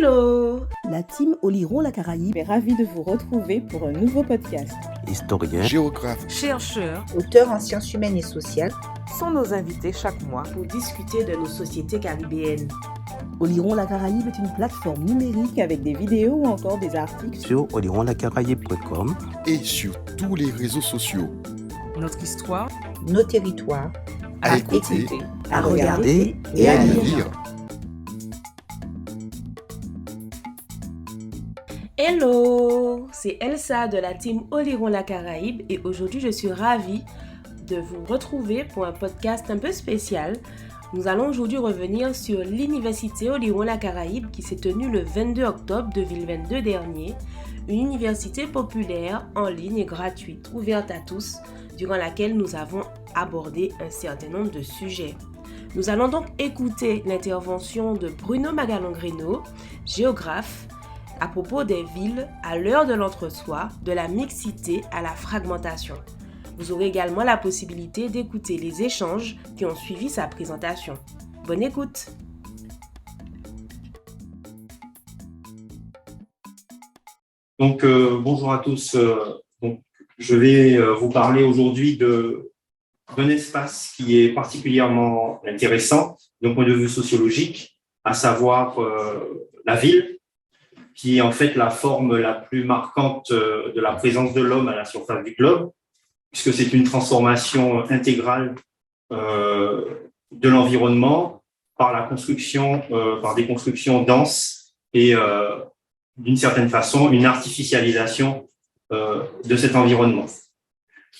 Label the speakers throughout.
Speaker 1: Hello!
Speaker 2: La team Oliron la Caraïbe est ravie de vous retrouver pour un nouveau podcast.
Speaker 3: Historiens,
Speaker 4: géographes,
Speaker 1: Chercheurs
Speaker 5: auteurs en sciences humaines et sociales
Speaker 1: sont nos invités chaque mois
Speaker 6: pour discuter de nos sociétés caribéennes.
Speaker 2: Oliron la Caraïbe est une plateforme numérique avec des vidéos ou encore des articles
Speaker 3: sur olironlacaraïbe.com
Speaker 4: et sur tous les réseaux sociaux.
Speaker 1: notre histoire,
Speaker 5: nos territoires,
Speaker 4: À écouter,
Speaker 5: à regarder et à lire.
Speaker 6: Hello! C'est Elsa de la team Oliron la Caraïbe et aujourd'hui je suis ravie de vous retrouver pour un podcast un peu spécial. Nous allons aujourd'hui revenir sur l'université Oliron la Caraïbe qui s'est tenue le 22 octobre 2022 dernier, une université populaire en ligne et gratuite, ouverte à tous, durant laquelle nous avons abordé un certain nombre de sujets. Nous allons donc écouter l'intervention de Bruno Magalon-Grino, géographe, à propos des villes à l'heure de l'entre-soi, de la mixité à la fragmentation. Vous aurez également la possibilité d'écouter les échanges qui ont suivi sa présentation. Bonne écoute!
Speaker 7: Donc, bonjour à tous. Je vais vous parler aujourd'hui d'un espace qui est particulièrement intéressant d'un point de vue sociologique, à savoir la ville, qui est en fait la forme la plus marquante de la présence de l'homme à la surface du globe, puisque c'est une transformation intégrale de l'environnement par la construction, par des constructions denses et d'une certaine façon une artificialisation de cet environnement.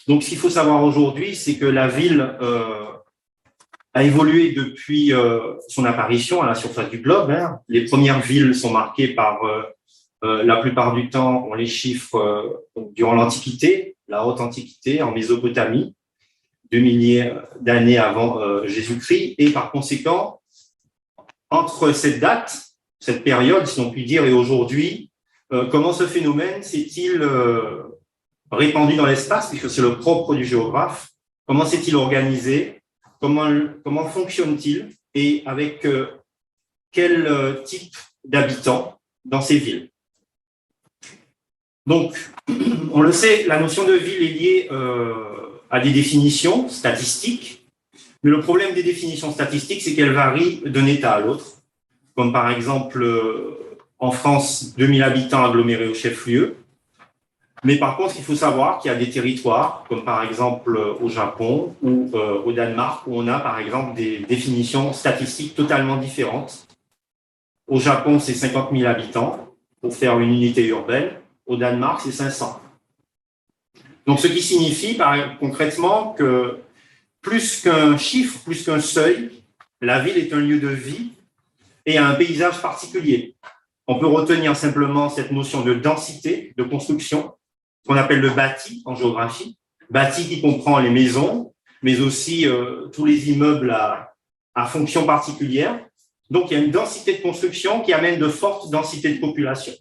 Speaker 7: Donc, ce qu'il faut savoir aujourd'hui, c'est que la ville a évolué depuis son apparition à la surface du globe. Les premières villes sont marquées par, la plupart du temps, on les chiffre durant l'Antiquité, la Haute Antiquité, en Mésopotamie, 2 milliers d'années avant Jésus-Christ. Et par conséquent, entre cette date, cette période, si on peut dire, et aujourd'hui, comment ce phénomène s'est-il répandu dans l'espace, puisque c'est le propre du géographe, comment s'est-il organisé? Comment fonctionne-t-il et avec quel type d'habitants dans ces villes? Donc, on le sait, la notion de ville est liée à des définitions statistiques, mais le problème des définitions statistiques, c'est qu'elles varient d'un État à l'autre, comme par exemple en France, 2000 habitants agglomérés au chef-lieu. Mais par contre, il faut savoir qu'il y a des territoires, comme par exemple au Japon ou au Danemark, où on a par exemple des définitions statistiques totalement différentes. Au Japon, c'est 50 000 habitants pour faire une unité urbaine. Au Danemark, c'est 500. Donc, ce qui signifie concrètement que plus qu'un chiffre, plus qu'un seuil, la ville est un lieu de vie et a un paysage particulier. On peut retenir simplement cette notion de densité, de construction, qu'on appelle le bâti en géographie, bâti qui comprend les maisons, mais aussi tous les immeubles à fonction particulière. Donc, il y a une densité de construction qui amène de fortes densités de population.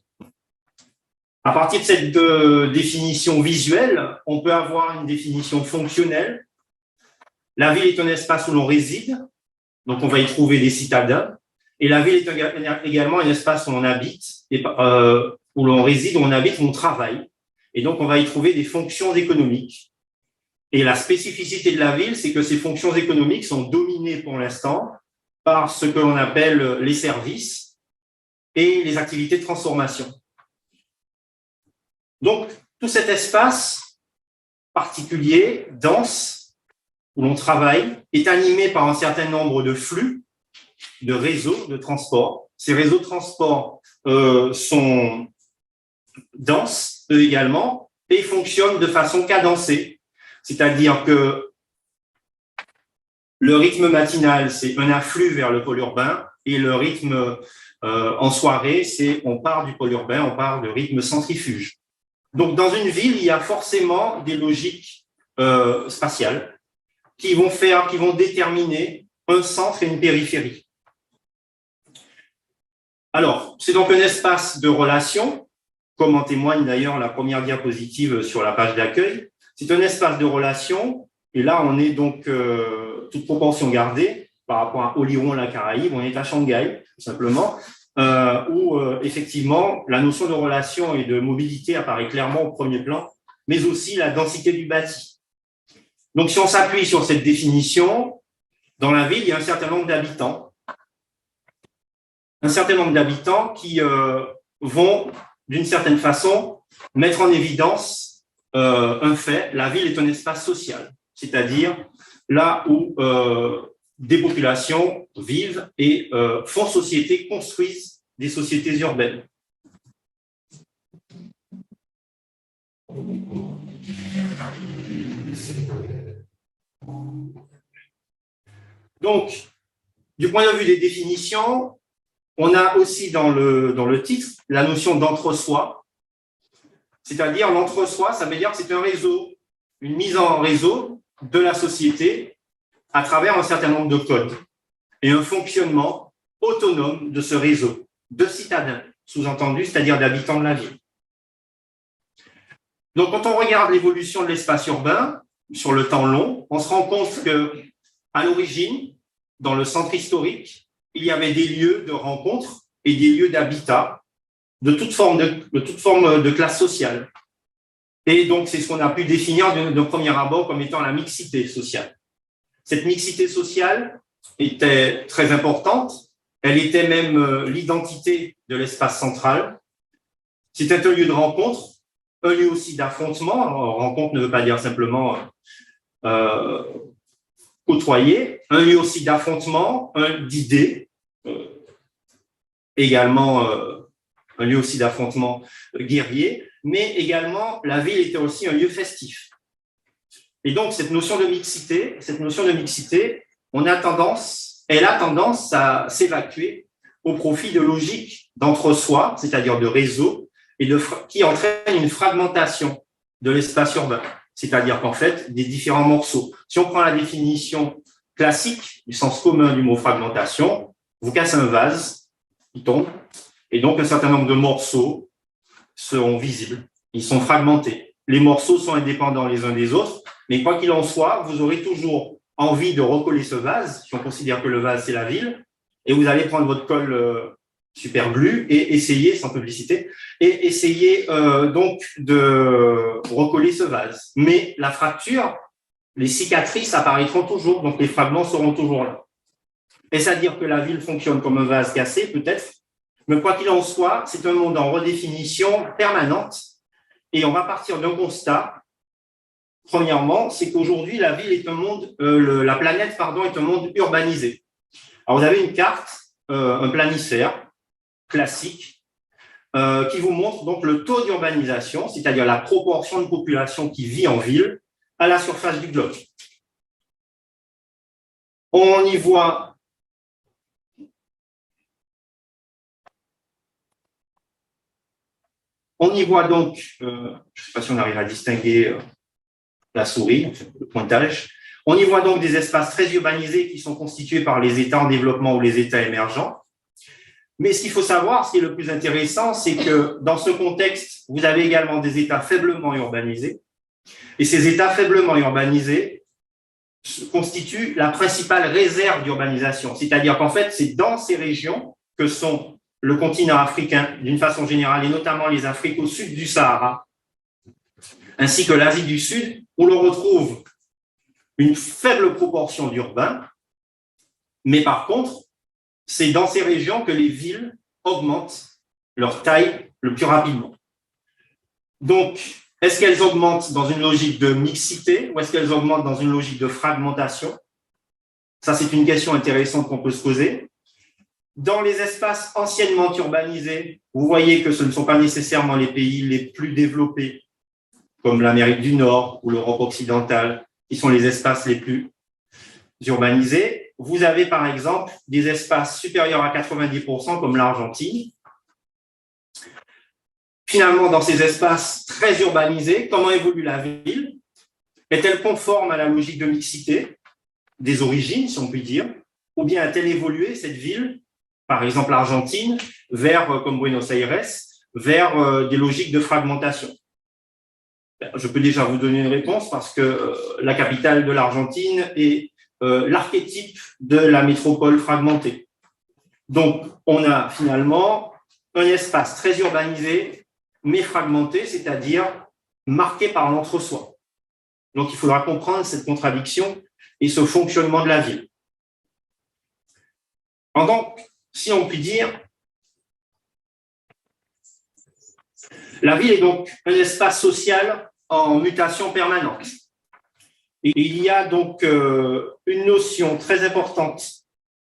Speaker 7: À partir de cette définition visuelle, on peut avoir une définition fonctionnelle. La ville est un espace où l'on réside, donc on va y trouver des citadins. Et la ville est également un espace où on habite, où l'on réside, où on habite, où on travaille. Et donc, on va y trouver des fonctions économiques. Et la spécificité de la ville, c'est que ces fonctions économiques sont dominées pour l'instant par ce que l'on appelle les services et les activités de transformation. Donc, tout cet espace particulier, dense, où l'on travaille, est animé par un certain nombre de flux, de réseaux de transport. Ces réseaux de transport sont denses, eux également, et fonctionnent de façon cadencée. C'est-à-dire que le rythme matinal, c'est un afflux vers le pôle urbain, et le rythme en soirée, c'est on part du pôle urbain, on part de rythme centrifuge. Donc, dans une ville, il y a forcément des logiques spatiales qui vont déterminer un centre et une périphérie. Alors, c'est donc un espace de relation, comme en témoigne d'ailleurs la première diapositive sur la page d'accueil. C'est un espace de relation, et là, on est donc, toute proportion gardée, par rapport à Oliron la Caraïbe, on est à Shanghai, tout simplement, où effectivement la notion de relation et de mobilité apparaît clairement au premier plan, mais aussi la densité du bâti. Donc, si on s'appuie sur cette définition, dans la ville, il y a un certain nombre d'habitants. Un certain nombre d'habitants qui vont, d'une certaine façon, mettre en évidence un fait. La ville est un espace social, c'est-à-dire là où des populations vivent et font société, construisent des sociétés urbaines. Donc, du point de vue des définitions, on a aussi dans le titre la notion d'entre-soi, c'est-à-dire l'entre-soi, ça veut dire que c'est un réseau, une mise en réseau de la société à travers un certain nombre de codes et un fonctionnement autonome de ce réseau, de citadins, sous-entendu, c'est-à-dire d'habitants de la ville. Donc, quand on regarde l'évolution de l'espace urbain sur le temps long, on se rend compte qu'à l'origine, dans le centre historique, il y avait des lieux de rencontre et des lieux d'habitat de toute forme de classe sociale. Et donc, c'est ce qu'on a pu définir de premier abord comme étant la mixité sociale. Cette mixité sociale était très importante. Elle était même l'identité de l'espace central. C'était un lieu de rencontre, un lieu aussi d'affrontement. Rencontre ne veut pas dire simplement côtoyer. Un lieu aussi d'affrontement, d'idées. Également, un lieu aussi d'affrontement guerrier. Mais également, la ville était aussi un lieu festif. Et donc, cette notion de mixité, elle a tendance à s'évacuer au profit de logiques d'entre-soi, c'est-à-dire de réseau, et qui entraînent une fragmentation de l'espace urbain, c'est-à-dire qu'en fait, des différents morceaux. Si on prend la définition classique du sens commun du mot fragmentation, vous cassez un vase, il tombe, et donc un certain nombre de morceaux seront visibles, ils sont fragmentés. Les morceaux sont indépendants les uns des autres, mais quoi qu'il en soit, vous aurez toujours envie de recoller ce vase, si on considère que le vase, c'est la ville, et vous allez prendre votre colle super glue et essayer, sans publicité, et essayer donc de recoller ce vase. Mais la fracture, les cicatrices apparaîtront toujours, donc les fragments seront toujours là. Est-ce à dire que la ville fonctionne comme un vase cassé? Peut-être. Mais quoi qu'il en soit, c'est un monde en redéfinition permanente. Et on va partir d'un constat. Premièrement, c'est qu'aujourd'hui, la ville est un monde, la planète, est un monde urbanisé. Alors, vous avez une carte, un planisphère classique, qui vous montre donc le taux d'urbanisation, c'est-à-dire la proportion de population qui vit en ville à la surface du globe. On y voit donc, je ne sais pas si on arrive à distinguer la souris, le pointage. On y voit donc des espaces très urbanisés qui sont constitués par les États en développement ou les États émergents. Mais ce qu'il faut savoir, ce qui est le plus intéressant, c'est que dans ce contexte, vous avez également des États faiblement urbanisés. Et ces États faiblement urbanisés constituent la principale réserve d'urbanisation. C'est-à-dire qu'en fait, c'est dans ces régions que sont le continent africain, d'une façon générale, et notamment les Afriques au sud du Sahara, ainsi que l'Asie du Sud, où l'on retrouve une faible proportion d'urbains, mais par contre, c'est dans ces régions que les villes augmentent leur taille le plus rapidement. Donc, est-ce qu'elles augmentent dans une logique de mixité ou est-ce qu'elles augmentent dans une logique de fragmentation? Ça, c'est une question intéressante qu'on peut se poser. Dans les espaces anciennement urbanisés, vous voyez que ce ne sont pas nécessairement les pays les plus développés, comme l'Amérique du Nord ou l'Europe occidentale, qui sont les espaces les plus urbanisés. Vous avez par exemple des espaces supérieurs à 90% comme l'Argentine. Finalement, dans ces espaces très urbanisés, comment évolue la ville? Est-elle conforme à la logique de mixité des origines, si on peut dire, ou bien a-t-elle évolué, cette ville, par exemple l'Argentine, vers, comme Buenos Aires, vers des logiques de fragmentation? Je peux déjà vous donner une réponse parce que la capitale de l'Argentine est l'archétype de la métropole fragmentée. Donc, on a finalement un espace très urbanisé, mais fragmenté, c'est-à-dire marqué par l'entre-soi. Donc, il faudra comprendre cette contradiction et ce fonctionnement de la ville. Donc, si on peut dire, la ville est donc un espace social en mutation permanente. Et il y a donc une notion très importante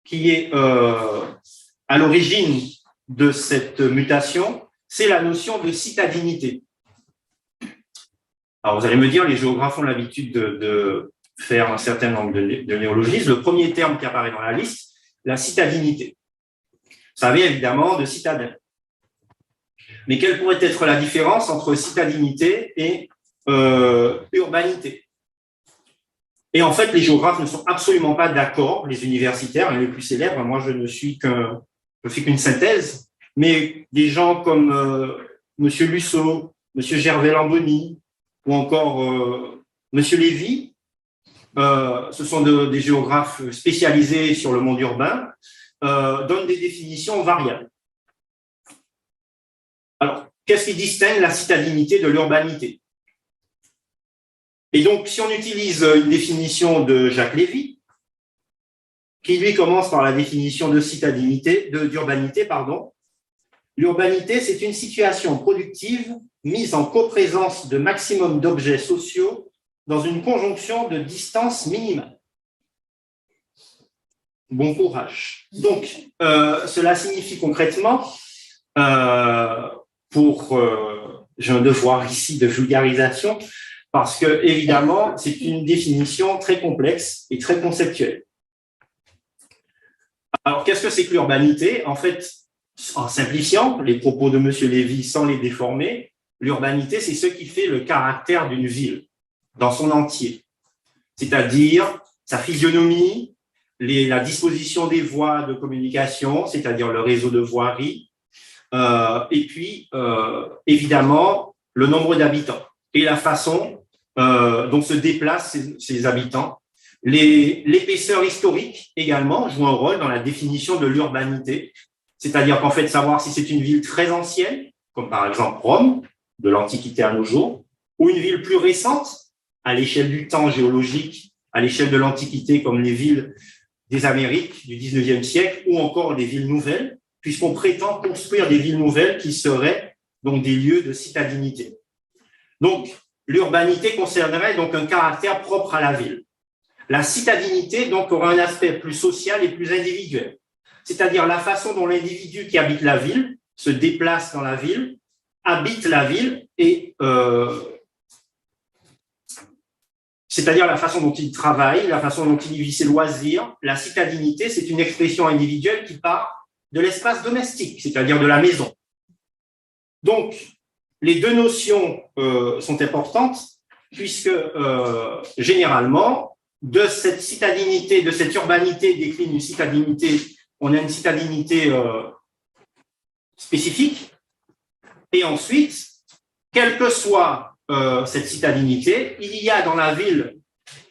Speaker 7: qui est à l'origine de cette mutation, c'est la notion de citadinité. Alors, vous allez me dire, les géographes ont l'habitude de faire un certain nombre de néologismes. Le premier terme qui apparaît dans la liste, la citadinité. Ça vient évidemment de citadin. Mais quelle pourrait être la différence entre citadinité et urbanité? Et en fait, les géographes ne sont absolument pas d'accord, les universitaires, les plus célèbres. Moi, je fais qu'une synthèse, mais des gens comme M. Lusso, M. Gervais-Lamboni ou encore M. Lévy, ce sont des géographes spécialisés sur le monde urbain, donnent des définitions variables. Alors, qu'est-ce qui distingue la citadinité de l'urbanité? Et donc, si on utilise une définition de Jacques Lévy, qui lui commence par la définition de d'urbanité, l'urbanité, c'est une situation productive mise en coprésence de maximum d'objets sociaux dans une conjonction de distance minimale. Bon courage. Donc, cela signifie concrètement, j'ai un devoir ici de vulgarisation, parce que, évidemment, c'est une définition très complexe et très conceptuelle. Alors, qu'est-ce que c'est que l'urbanité? En fait, en simplifiant les propos de M. Lévy sans les déformer, l'urbanité, c'est ce qui fait le caractère d'une ville dans son entier, c'est-à-dire sa physionomie, la disposition des voies de communication, c'est-à-dire le réseau de voirie, et puis, évidemment, le nombre d'habitants et la façon dont se déplacent ces habitants. L'épaisseur historique également joue un rôle dans la définition de l'urbanité, c'est-à-dire qu'en fait, savoir si c'est une ville très ancienne, comme par exemple Rome, de l'Antiquité à nos jours, ou une ville plus récente, à l'échelle du temps géologique, à l'échelle de l'Antiquité, comme les villes des Amériques du 19e siècle, ou encore des villes nouvelles, puisqu'on prétend construire des villes nouvelles qui seraient donc des lieux de citadinité. Donc, l'urbanité concernerait donc un caractère propre à la ville. La citadinité donc aura un aspect plus social et plus individuel, c'est-à-dire la façon dont l'individu qui habite la ville se déplace dans la ville, habite la ville et c'est-à-dire la façon dont il travaille, la façon dont il vit ses loisirs. La citadinité, c'est une expression individuelle qui part de l'espace domestique, c'est-à-dire de la maison. Donc, les deux notions sont importantes puisque généralement, de cette citadinité, de cette urbanité décline une citadinité, on a une citadinité spécifique, et ensuite, quelle que soit cette citadinité, il y a dans la ville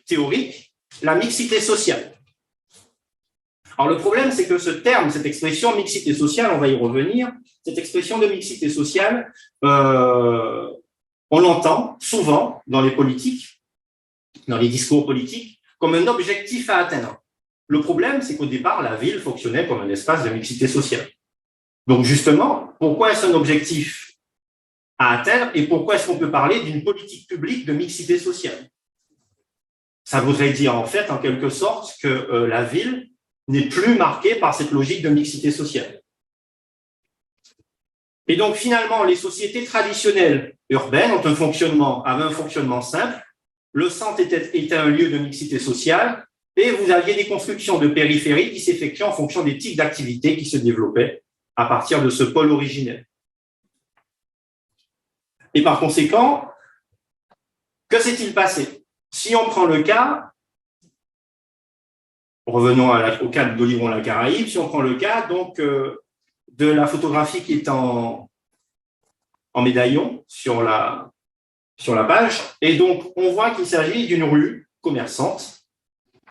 Speaker 7: théorique la mixité sociale. Alors le problème, c'est que ce terme, cette expression mixité sociale, on va y revenir, cette expression de mixité sociale, on l'entend souvent dans les politiques, dans les discours politiques, comme un objectif à atteindre. Le problème, c'est qu'au départ, la ville fonctionnait comme un espace de mixité sociale. Donc justement, pourquoi est-ce un objectif à atteindre et pourquoi est-ce qu'on peut parler d'une politique publique de mixité sociale? Ça voudrait dire en fait, en quelque sorte, que la ville n'est plus marquée par cette logique de mixité sociale. Et donc finalement, les sociétés traditionnelles urbaines avaient un fonctionnement simple. Le centre était un lieu de mixité sociale et vous aviez des constructions de périphérie qui s'effectuaient en fonction des types d'activités qui se développaient à partir de ce pôle originel. Et par conséquent, que s'est-il passé? Si on prend le cas, revenons au cas d'Oléron-la-Caraïbe, si on prend le cas donc, de la photographie qui est en médaillon sur la page, et donc on voit qu'il s'agit d'une rue commerçante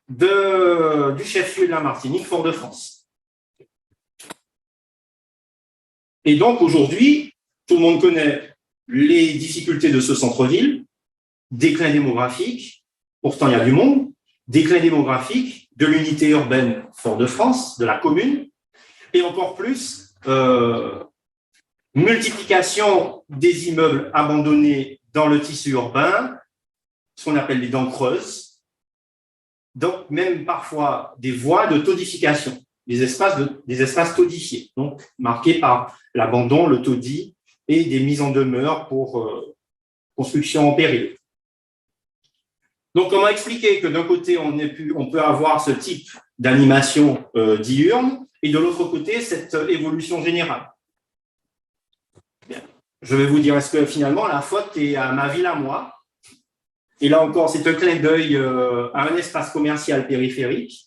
Speaker 7: du chef-lieu de la Martinique, Fort-de-France. Et donc, aujourd'hui, tout le monde connaît les difficultés de ce centre-ville, déclin démographique, pourtant il y a du monde, déclin démographique de l'unité urbaine Fort-de-France, de la commune, et encore plus, multiplication des immeubles abandonnés dans le tissu urbain, ce qu'on appelle les dents creuses, donc même parfois des voies de taudification, des espaces taudifiés, donc marqués par l'abandon, le taudis et des mises en demeure pour construction en péril. Donc, comment expliquer que d'un côté, on peut avoir ce type d'animation diurne et de l'autre côté, cette évolution générale? Bien. Je vais vous dire, est-ce que finalement, la faute est à ma ville à moi? Et là encore, c'est un clin d'œil à un espace commercial périphérique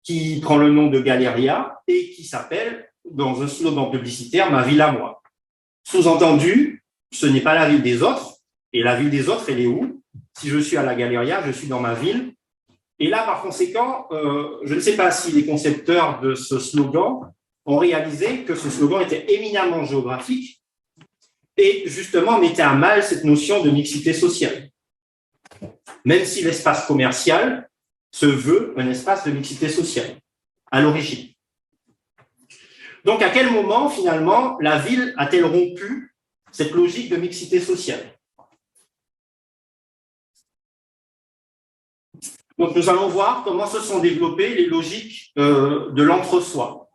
Speaker 7: qui prend le nom de Galeria et qui s'appelle, dans un slogan publicitaire, « Ma ville à moi ». Sous-entendu, ce n'est pas la ville des autres. Et la ville des autres, elle est où? Si je suis à la Galeria, je suis dans ma ville. Et là, par conséquent, je ne sais pas si les concepteurs de ce slogan ont réalisé que ce slogan était éminemment géographique et justement mettait à mal cette notion de mixité sociale. Même si l'espace commercial se veut un espace de mixité sociale à l'origine. Donc, à quel moment, finalement, la ville a-t-elle rompu cette logique de mixité sociale? Donc, nous allons voir comment se sont développées les logiques de l'entre-soi.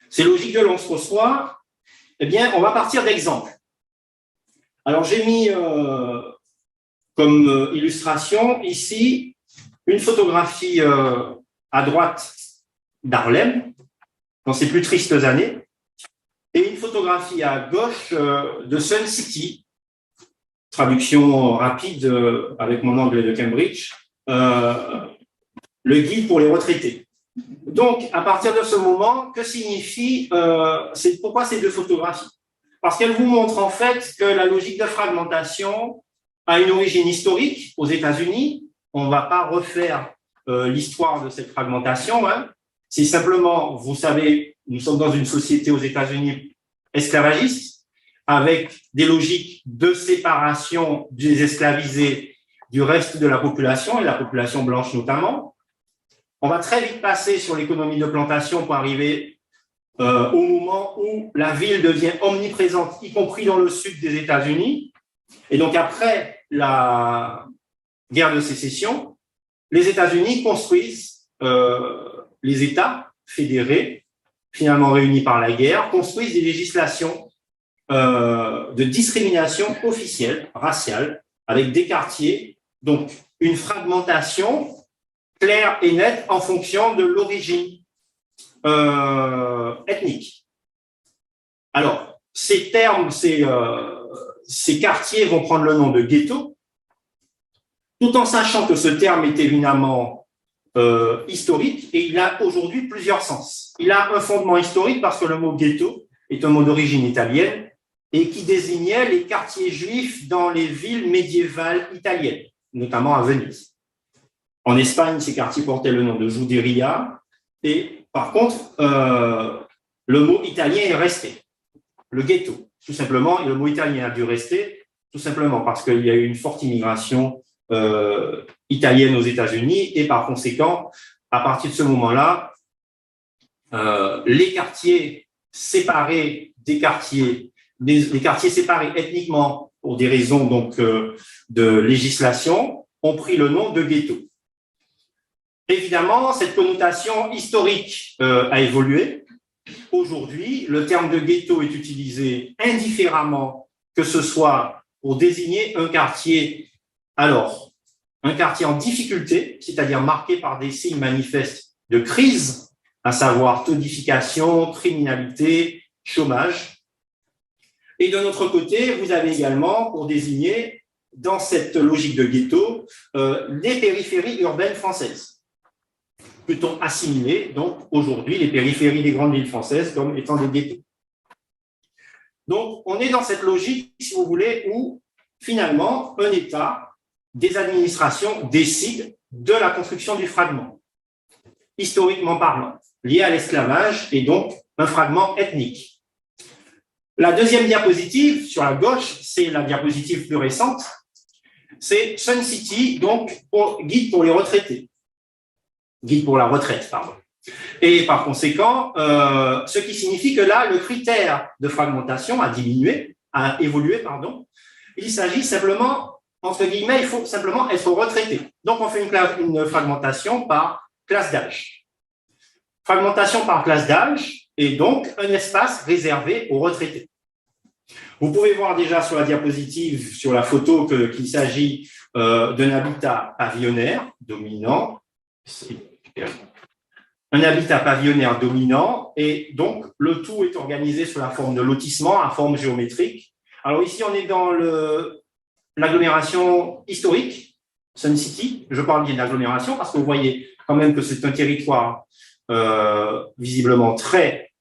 Speaker 7: Ces logiques de l'entre-soi, eh bien, on va partir d'exemples. Alors, j'ai mis comme illustration ici une photographie à droite d'Harlem, dans ses plus tristes années, et une photographie à gauche de Sun City, traduction rapide avec mon anglais de Cambridge, le guide pour les retraités. Donc, à partir de ce moment, que signifie, pourquoi ces deux photographies? Parce qu'elles vous montrent en fait que la logique de fragmentation a une origine historique aux États-Unis. On ne va pas refaire l'histoire de cette fragmentation, hein. C'est simplement, vous savez, nous sommes dans une société aux États-Unis esclavagiste, avec des logiques de séparation des esclavisés du reste de la population, et la population blanche notamment. On va très vite passer sur l'économie de plantation pour arriver au moment où la ville devient omniprésente, y compris dans le sud des États-Unis. Et donc, après la guerre de sécession, les États-Unis construisent, les États fédérés, finalement réunis par la guerre, construisent des législations de discrimination officielle, raciale, avec des quartiers, donc une fragmentation claire et nette en fonction de l'origine ethnique. Alors, ces termes, ces quartiers vont prendre le nom de ghetto, tout en sachant que ce terme est évidemment historique et il a aujourd'hui plusieurs sens. Il a un fondement historique parce que le mot ghetto est un mot d'origine italienne et qui désignait les quartiers juifs dans les villes médiévales italiennes, notamment à Venise. En Espagne, ces quartiers portaient le nom de Juderia et par contre, le mot italien est resté, le ghetto, tout simplement, et le mot italien a dû rester, tout simplement parce qu'il y a eu une forte immigration italienne aux États-Unis et par conséquent, à partir de ce moment-là, les quartiers séparés des quartiers, les quartiers séparés ethniquement pour des raisons donc de législation ont pris le nom de ghetto. Évidemment, cette connotation historique a évolué. Aujourd'hui, le terme de ghetto est utilisé indifféremment, que ce soit pour désigner un quartier, alors, un quartier en difficulté, c'est-à-dire marqué par des signes manifestes de crise, à savoir taudification, criminalité, chômage. Et de notre côté, vous avez également, pour désigner, dans cette logique de ghetto, les périphéries urbaines françaises. Peut-on assimiler, donc, aujourd'hui, les périphéries des grandes villes françaises comme étant des ghettos? Donc, on est dans cette logique, si vous voulez, où, finalement, un État, des administrations décident de la construction du fragment, historiquement parlant, lié à l'esclavage et donc un fragment ethnique. La deuxième diapositive, sur la gauche, c'est la diapositive plus récente. C'est Sun City, donc guide pour les retraités. Guide pour la retraite, pardon. Et par conséquent, ce qui signifie que là, le critère de fragmentation a évolué. Il s'agit simplement, entre guillemets, il faut simplement être retraité. Donc, on fait une fragmentation par classe d'âge. Fragmentation par classe d'âge et donc un espace réservé aux retraités. Vous pouvez voir déjà sur la diapositive, sur la photo, qu'il s'agit d'un habitat pavillonnaire dominant. Un habitat pavillonnaire dominant et donc le tout est organisé sous la forme de lotissement à forme géométrique. Alors ici, on est dans l'agglomération historique, Sun City. Je parle bien d'agglomération parce que vous voyez quand même que c'est un territoire visiblement très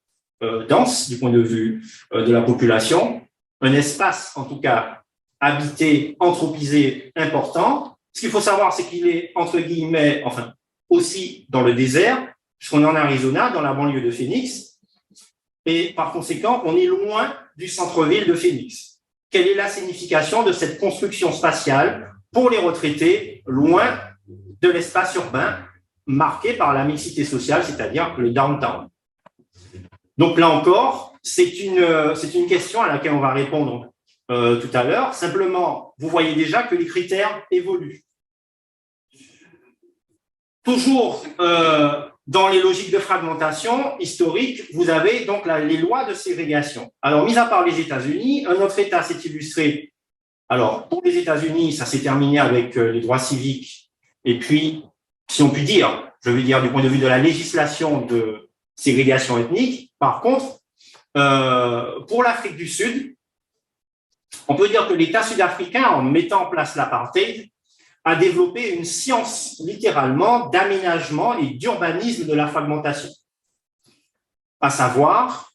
Speaker 7: dense du point de vue de la population. Un espace, en tout cas, habité, anthropisé, important. Ce qu'il faut savoir, c'est qu'il est, entre guillemets, enfin, aussi dans le désert, puisqu'on est en Arizona, dans la banlieue de Phoenix, et par conséquent, on est loin du centre-ville de Phoenix. Quelle est la signification de cette construction spatiale pour les retraités, loin de l'espace urbain, marqué par la mixité sociale, c'est-à-dire le downtown? Donc là encore, c'est une question à laquelle on va répondre tout à l'heure. Simplement, vous voyez déjà que les critères évoluent. Toujours dans les logiques de fragmentation historique, vous avez donc les lois de ségrégation. Alors, mis à part les États-Unis, un autre État s'est illustré. Alors, pour les États-Unis, ça s'est terminé avec les droits civiques. Et puis, si on peut dire, je veux dire du point de vue de la législation de ségrégation ethnique. Par contre, pour l'Afrique du Sud, on peut dire que l'État sud-africain, en mettant en place l'apartheid, a développé une science, littéralement, d'aménagement et d'urbanisme de la fragmentation. À savoir,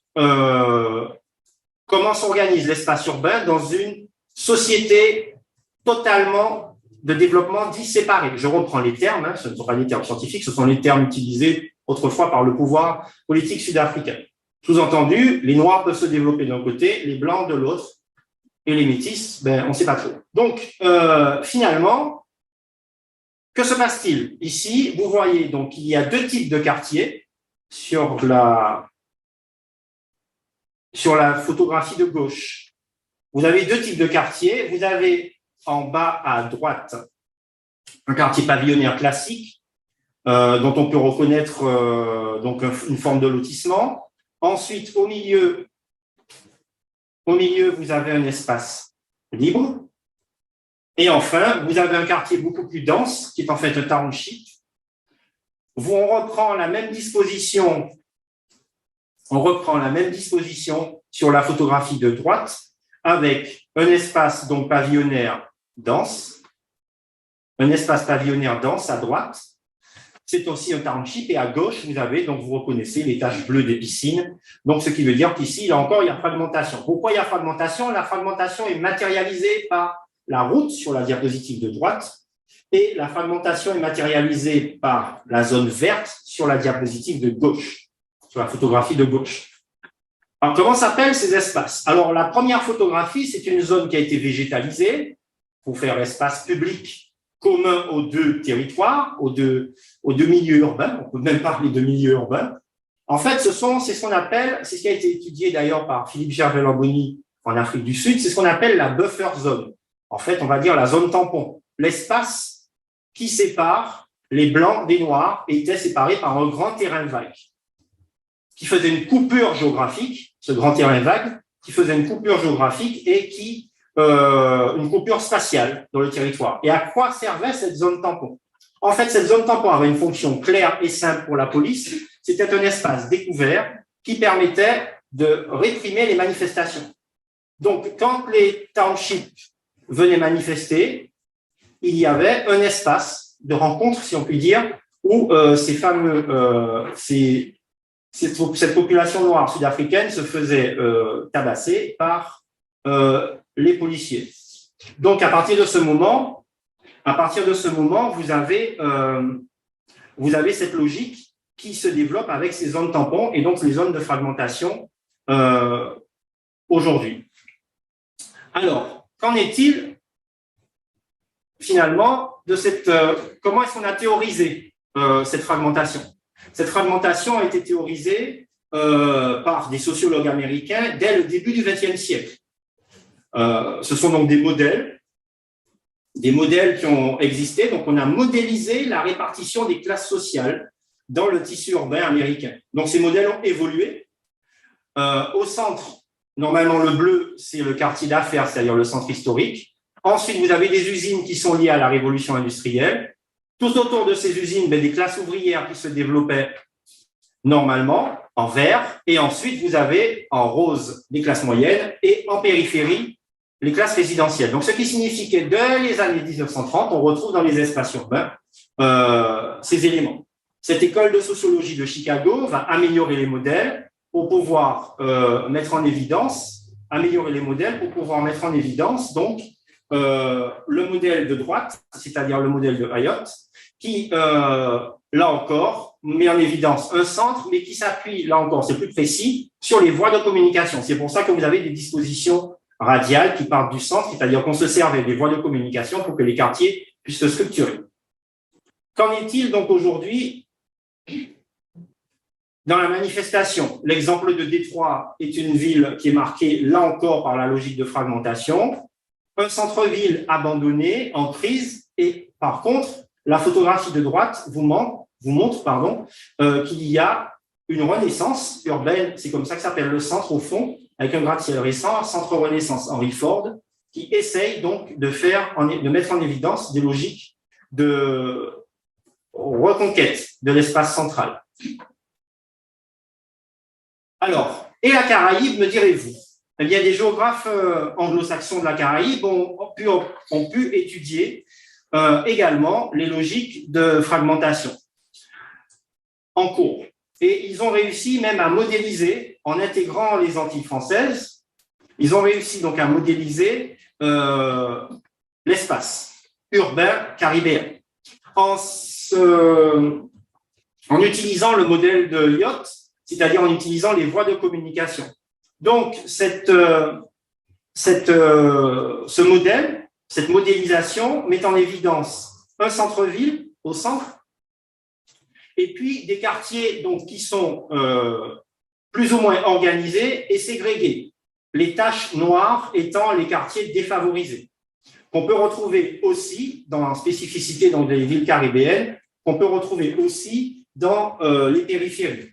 Speaker 7: comment s'organise l'espace urbain dans une société totalement de développement dit séparé. Je reprends les termes, hein, ce ne sont pas les termes scientifiques, ce sont les termes utilisés autrefois par le pouvoir politique sud-africain. Sous-entendu, les Noirs peuvent se développer d'un côté, les Blancs de l'autre, et les Métis, on ne sait pas trop. Donc, finalement, que se passe-t-il? Ici, vous voyez, donc, il y a deux types de quartiers sur la photographie de gauche. Vous avez deux types de quartiers. Vous avez en bas à droite un quartier pavillonnaire classique, dont on peut reconnaître donc une forme de lotissement. Ensuite, au milieu, vous avez un espace libre. Et enfin, vous avez un quartier beaucoup plus dense, qui est en fait un township. On reprend la même disposition sur la photographie de droite, avec un espace donc pavillonnaire dense, à droite. C'est aussi un township et à gauche, vous avez, donc vous reconnaissez les taches bleues des piscines. Donc, ce qui veut dire qu'ici, là encore, il y a fragmentation. Pourquoi il y a fragmentation? La fragmentation est matérialisée par la route sur la diapositive de droite et la fragmentation est matérialisée par la zone verte sur la diapositive de gauche, sur la photographie de gauche. Alors, comment s'appellent ces espaces? Alors, la première photographie, c'est une zone qui a été végétalisée pour faire espace public commun aux deux territoires, aux deux milieux urbains. On peut même parler de milieux urbains. En fait, c'est ce qu'on appelle, c'est ce qui a été étudié d'ailleurs par Philippe Gervais-Lamboni en Afrique du Sud, c'est ce qu'on appelle la buffer zone. En fait, on va dire la zone tampon. L'espace qui sépare les blancs des noirs était séparé par un grand terrain vague qui faisait une coupure géographique, ce grand terrain vague, qui faisait une coupure géographique et une coupure spatiale dans le territoire. Et à quoi servait cette zone tampon? En fait, cette zone tampon avait une fonction claire et simple pour la police. C'était un espace découvert qui permettait de réprimer les manifestations. Donc, quand les townships venaient manifester, il y avait un espace de rencontre, si on peut dire, où cette population noire sud-africaine se faisait tabasser par les policiers. Donc, à partir de ce moment, vous avez cette logique qui se développent avec ces zones tampons et donc les zones de fragmentation aujourd'hui. Alors, qu'en est-il finalement de cette… comment est-ce qu'on a théorisé cette fragmentation? Cette fragmentation a été théorisée par des sociologues américains dès le début du XXe siècle. Ce sont donc des modèles qui ont existé. Donc, on a modélisé la répartition des classes sociales dans le tissu urbain américain. Donc, ces modèles ont évolué. Au centre, normalement, le bleu, c'est le quartier d'affaires, c'est-à-dire le centre historique. Ensuite, vous avez des usines qui sont liées à la révolution industrielle. Tout autour de ces usines, des classes ouvrières qui se développaient normalement en vert. Et ensuite, vous avez en rose les classes moyennes et en périphérie, les classes résidentielles. Donc, ce qui signifie que dès les années 1930, on retrouve dans les espaces urbains ces éléments. Cette école de sociologie de Chicago va améliorer les modèles pour pouvoir mettre en évidence, donc, le modèle de droite, c'est-à-dire le modèle de Hayot, qui, là encore, met en évidence un centre, mais qui s'appuie, là encore, c'est plus précis, sur les voies de communication. C'est pour ça que vous avez des dispositions radiales qui partent du centre, c'est-à-dire qu'on se servait des voies de communication pour que les quartiers puissent se structurer. Qu'en est-il donc aujourd'hui dans la manifestation? L'exemple de Détroit est une ville qui est marquée, là encore, par la logique de fragmentation. Un centre-ville abandonné, en crise, et par contre, la photographie de droite vous montre qu'il y a une renaissance urbaine, c'est comme ça que s'appelle le centre au fond, avec un gratte-ciel récent, centre Renaissance Henry Ford, qui essaye donc de mettre en évidence des logiques de reconquête de l'espace central. Alors, et la Caraïbe, me direz-vous? Eh bien, des géographes anglo-saxons de la Caraïbe ont pu étudier également les logiques de fragmentation en cours. Et ils ont réussi même à modéliser, en intégrant les Antilles françaises, ils ont réussi donc à modéliser l'espace urbain caribéen en utilisant le modèle de Lyot, c'est-à-dire en utilisant les voies de communication. Donc, ce modèle, cette modélisation met en évidence un centre-ville au centre, et puis des quartiers donc, qui sont plus ou moins organisés et ségrégés, les taches noires étant les quartiers défavorisés, qu'on peut retrouver aussi dans la spécificité dans les villes caribéennes, qu'on peut retrouver aussi dans les périphéries.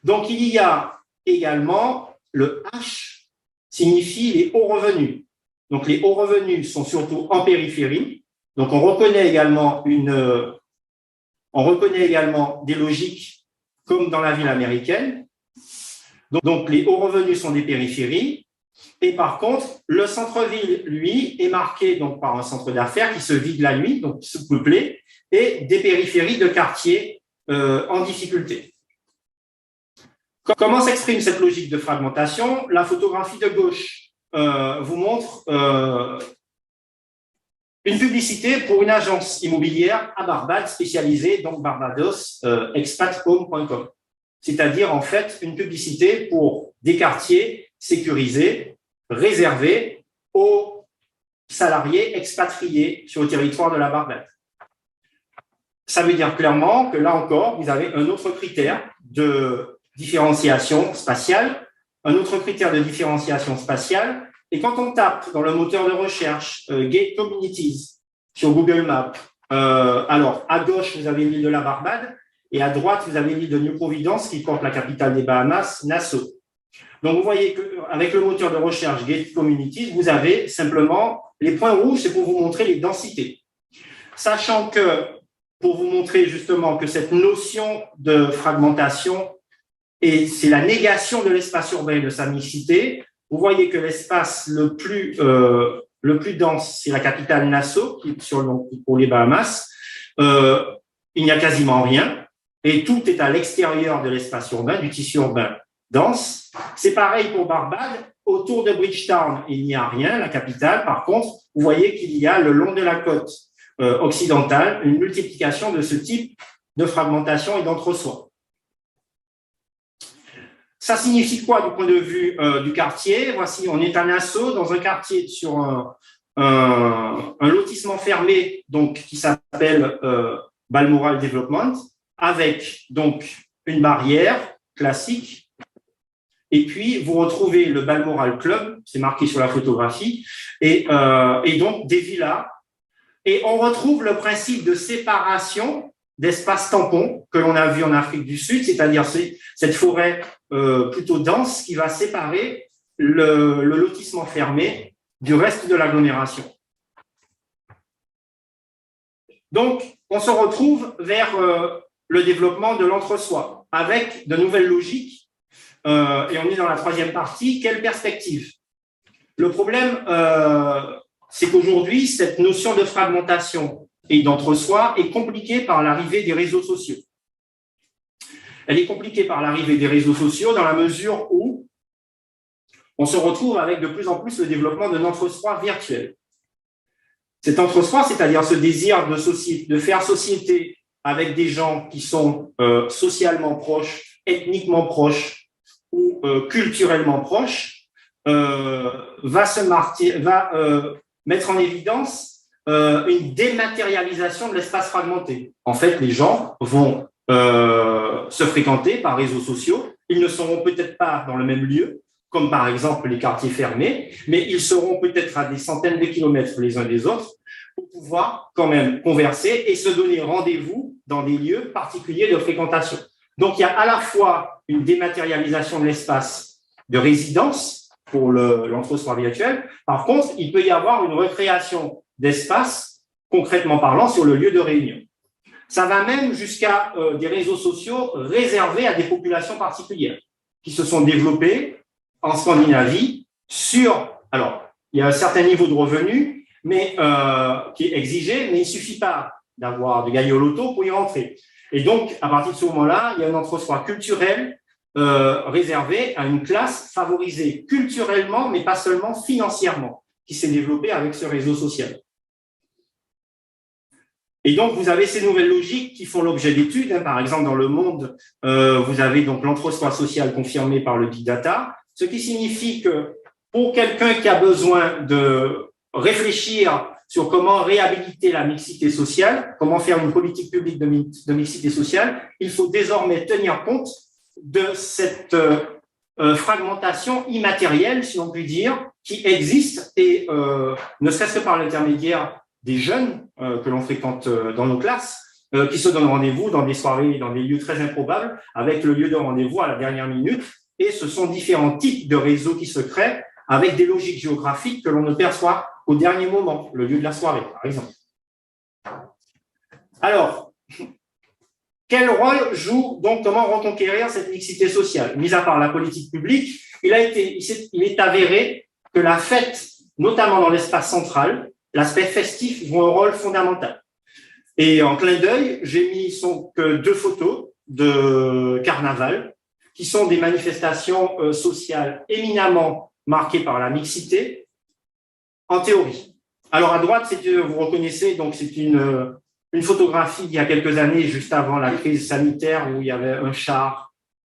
Speaker 7: Donc, il y a également le H signifie les hauts revenus. Donc, les hauts revenus sont surtout en périphérie. Donc, on reconnaît également des logiques comme dans la ville américaine. Donc, les hauts revenus sont des périphéries. Et par contre, le centre-ville, lui, est marqué donc, par un centre d'affaires qui se vide la nuit, donc sous-peuplé, et des périphéries de quartiers en difficulté. Comment s'exprime cette logique de fragmentation? La photographie de gauche vous montre une publicité pour une agence immobilière à Barbade spécialisée, donc Barbados, expathome.com. C'est-à-dire, en fait, une publicité pour des quartiers sécurisés, réservés aux salariés expatriés sur le territoire de la Barbade. Ça veut dire clairement que là encore, vous avez un autre critère de différenciation spatiale, et quand on tape dans le moteur de recherche Gate Communities sur Google Maps, alors à gauche, vous avez l'île de la Barbade, et à droite, vous avez l'île de New Providence qui porte la capitale des Bahamas, Nassau. Donc, vous voyez qu'avec le moteur de recherche Gate Communities, vous avez simplement les points rouges, c'est pour vous montrer les densités. Sachant que, pour vous montrer justement que cette notion de fragmentation, et c'est la négation de l'espace urbain et de sa mixité, vous voyez que l'espace le plus dense, c'est la capitale Nassau, qui est pour les Bahamas. Il n'y a quasiment rien, et tout est à l'extérieur de l'espace urbain, du tissu urbain dense. C'est pareil pour Barbade. Autour de Bridgetown, il n'y a rien, la capitale. Par contre, vous voyez qu'il y a le long de la côte occidentale une multiplication de ce type de fragmentation et d'entre-soi. Ça signifie quoi du point de vue du quartier? Voici, on est un asso dans un quartier sur un lotissement fermé donc, qui s'appelle Balmoral Development, avec donc une barrière classique. Et puis, vous retrouvez le Balmoral Club, c'est marqué sur la photographie, et donc des villas. Et on retrouve le principe de séparation d'espaces tampons que l'on a vu en Afrique du Sud, c'est-à-dire cette forêt plutôt dense qui va séparer le lotissement fermé du reste de l'agglomération. Donc, on se retrouve vers le développement de l'entre-soi avec de nouvelles logiques. Et on est dans la troisième partie. Quelle perspective? Le problème, c'est qu'aujourd'hui, cette notion de fragmentation et d'entre-soi est compliquée par l'arrivée des réseaux sociaux. Elle est compliquée par l'arrivée des réseaux sociaux dans la mesure où on se retrouve avec de plus en plus le développement d'un entre-soi virtuel. Cet entre-soi, c'est-à-dire ce désir de faire société avec des gens qui sont socialement proches, ethniquement proches ou culturellement proches, va mettre en évidence une dématérialisation de l'espace fragmenté. En fait, les gens vont se fréquenter par réseaux sociaux. Ils ne seront peut-être pas dans le même lieu, comme par exemple les quartiers fermés, mais ils seront peut-être à des centaines de kilomètres les uns des autres pour pouvoir quand même converser et se donner rendez-vous dans des lieux particuliers de fréquentation. Donc, il y a à la fois une dématérialisation de l'espace de résidence pour l'entre-soi virtuel. Par contre, il peut y avoir une recréation d'espace, concrètement parlant, sur le lieu de réunion. Ça va même jusqu'à des réseaux sociaux réservés à des populations particulières qui se sont développés en Scandinavie alors, il y a un certain niveau de revenus mais, qui est exigé, mais il ne suffit pas de gagner au loto pour y rentrer. Et donc, à partir de ce moment-là, il y a un entre-soi culturel réservé à une classe favorisée culturellement, mais pas seulement financièrement, qui s'est développée avec ce réseau social. Et donc, vous avez ces nouvelles logiques qui font l'objet d'études. Par exemple, dans le monde, vous avez donc l'entre-soi social confirmé par le big data, ce qui signifie que pour quelqu'un qui a besoin de réfléchir sur comment réhabiliter la mixité sociale, comment faire une politique publique de mixité sociale, il faut désormais tenir compte de cette fragmentation immatérielle, si on peut dire, qui existe et ne serait-ce que par l'intermédiaire des jeunes que l'on fréquente dans nos classes, qui se donnent rendez-vous dans des soirées, dans des lieux très improbables, avec le lieu de rendez-vous à la dernière minute. Et ce sont différents types de réseaux qui se créent avec des logiques géographiques que l'on ne perçoit au dernier moment, le lieu de la soirée, par exemple. Alors, quel rôle joue donc comment reconquérir cette mixité sociale? Mis à part la politique publique, il est avéré que la fête, notamment dans l'espace central, l'aspect festif joue un rôle fondamental. Et en clin d'œil, j'ai mis que 2 photos de carnaval, qui sont des manifestations sociales éminemment marquées par la mixité, en théorie. Alors à droite, vous reconnaissez, donc c'est une photographie il y a quelques années, juste avant la crise sanitaire, où il y avait un char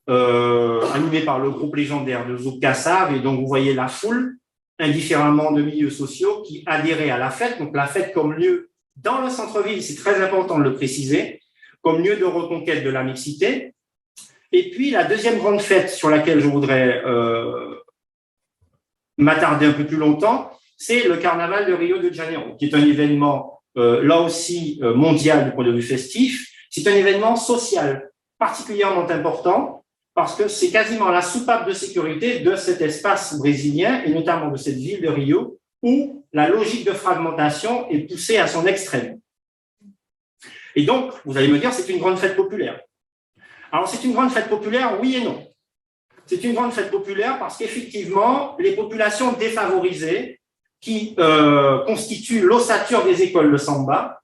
Speaker 7: animé par le groupe légendaire de Zouk Kassav, et donc vous voyez la foule, indifféremment de milieux sociaux, qui adhéraient à la fête. Donc la fête comme lieu dans le centre-ville, c'est très important de le préciser, comme lieu de reconquête de la mixité. Et puis la deuxième grande fête sur laquelle je voudrais m'attarder un peu plus longtemps, c'est le carnaval de Rio de Janeiro, qui est un événement là aussi mondial du point de vue festif. C'est un événement social particulièrement important parce que c'est quasiment la soupape de sécurité de cet espace brésilien et notamment de cette ville de Rio où la logique de fragmentation est poussée à son extrême. Et donc, vous allez me dire, c'est une grande fête populaire. Alors, c'est une grande fête populaire, oui et non. C'est une grande fête populaire parce qu'effectivement, les populations défavorisées qui constituent l'ossature des écoles de samba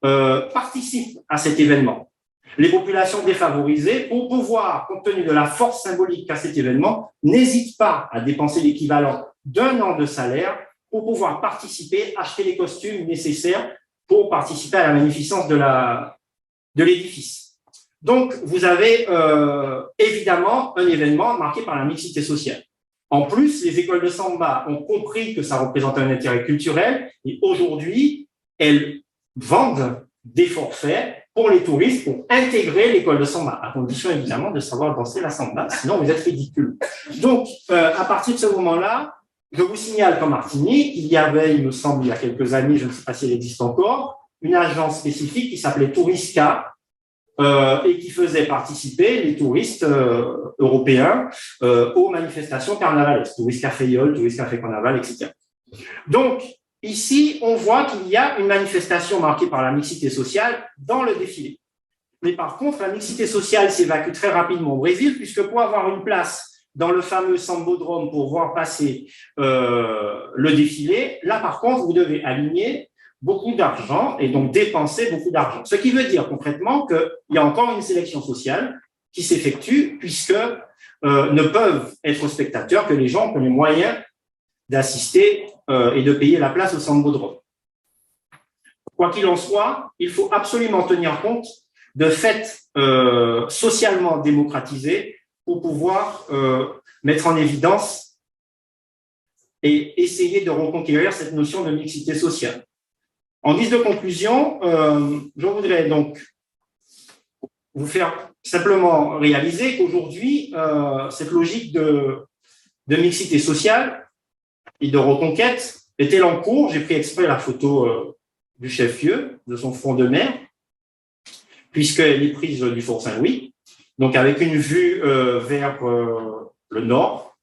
Speaker 7: participent à cet événement. Les populations défavorisées, pour pouvoir, compte tenu de la force symbolique qu'a cet événement, n'hésitent pas à dépenser l'équivalent d'1 an de salaire pour pouvoir participer, acheter les costumes nécessaires pour participer à la magnificence de l'édifice. Donc, vous avez évidemment un événement marqué par la mixité sociale. En plus, les écoles de samba ont compris que ça représente un intérêt culturel et aujourd'hui, elles vendent des forfaits pour les touristes pour intégrer l'école de samba, à condition évidemment de savoir danser la samba, sinon vous êtes ridicule. Donc, à partir de ce moment-là, je vous signale qu'en Martinique, il y avait, il me semble, il y a quelques années, je ne sais pas si elle existe encore, une agence spécifique qui s'appelait Tourisca et qui faisait participer les touristes européens aux manifestations carnavalesques, Tourisca Fayol, Tourisca Fait Carnaval, etc. Donc, ici, on voit qu'il y a une manifestation marquée par la mixité sociale dans le défilé. Mais par contre, la mixité sociale s'évacue très rapidement au Brésil, puisque pour avoir une place dans le fameux Sambodrome pour voir passer le défilé, là, par contre, vous devez aligner beaucoup d'argent et donc dépenser beaucoup d'argent. Ce qui veut dire concrètement qu'il y a encore une sélection sociale qui s'effectue, puisque ne peuvent être spectateurs que les gens qui ont les moyens d'assister et de payer la place au Sambodrome. Quoi qu'il en soit, il faut absolument tenir compte de faits socialement démocratisés pour pouvoir mettre en évidence et essayer de reconquérir cette notion de mixité sociale. En guise de conclusion, je voudrais donc vous faire simplement réaliser qu'aujourd'hui, cette logique de mixité sociale et de reconquête est-elle en cours. J'ai pris exprès la photo du chef-lieu, de son front de mer, puisqu'elle est prise du Fort Saint-Louis, donc avec une vue vers le nord,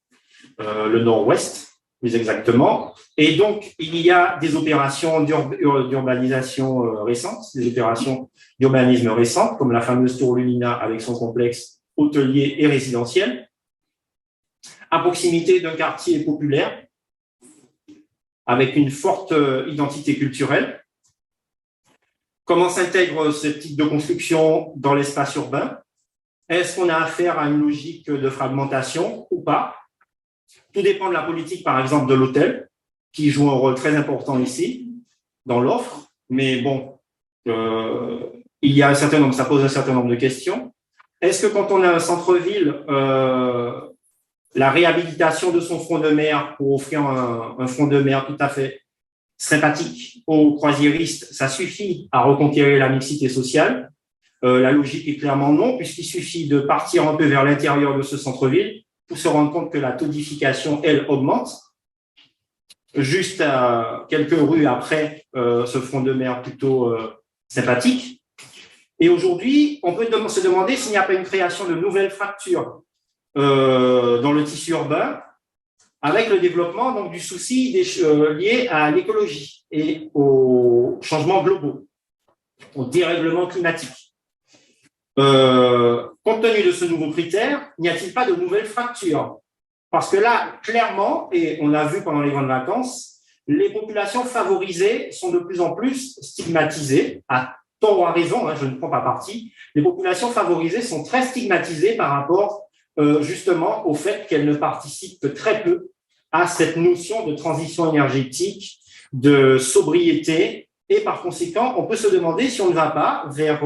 Speaker 7: le nord-ouest, plus exactement. Et donc, il y a des opérations d'urbanisation récentes, des opérations d'urbanisme récentes, comme la fameuse Tour Lumina avec son complexe hôtelier et résidentiel, à proximité d'un quartier populaire, avec une forte identité culturelle. Comment s'intègre ce type de construction dans l'espace urbain? Est-ce qu'on a affaire à une logique de fragmentation ou pas? Tout dépend de la politique, par exemple, de l'hôtel, qui joue un rôle très important ici, dans l'offre. Mais bon, il y a ça pose un certain nombre de questions. Est-ce que quand on a un centre-ville, la réhabilitation de son front de mer pour offrir un front de mer tout à fait sympathique aux croisiéristes, ça suffit à reconquérir la mixité sociale? La logique est clairement non, puisqu'il suffit de partir un peu vers l'intérieur de ce centre-ville pour se rendre compte que la taudification, elle, augmente. Juste à quelques rues après ce front de mer plutôt sympathique. Et aujourd'hui, on peut se demander s'il n'y a pas une création de nouvelles fractures dans le tissu urbain, avec le développement donc, du souci lié à l'écologie et aux changements globaux, au dérèglement climatique. Compte tenu de ce nouveau critère, n'y a-t-il pas de nouvelles fractures? Parce que là, clairement, et on l'a vu pendant les grandes vacances, les populations favorisées sont de plus en plus stigmatisées, à tort ou à raison, je ne prends pas parti. Les populations favorisées sont très stigmatisées par rapport justement au fait qu'elles ne participent que très peu à cette notion de transition énergétique, de sobriété, et par conséquent, on peut se demander si on ne va pas vers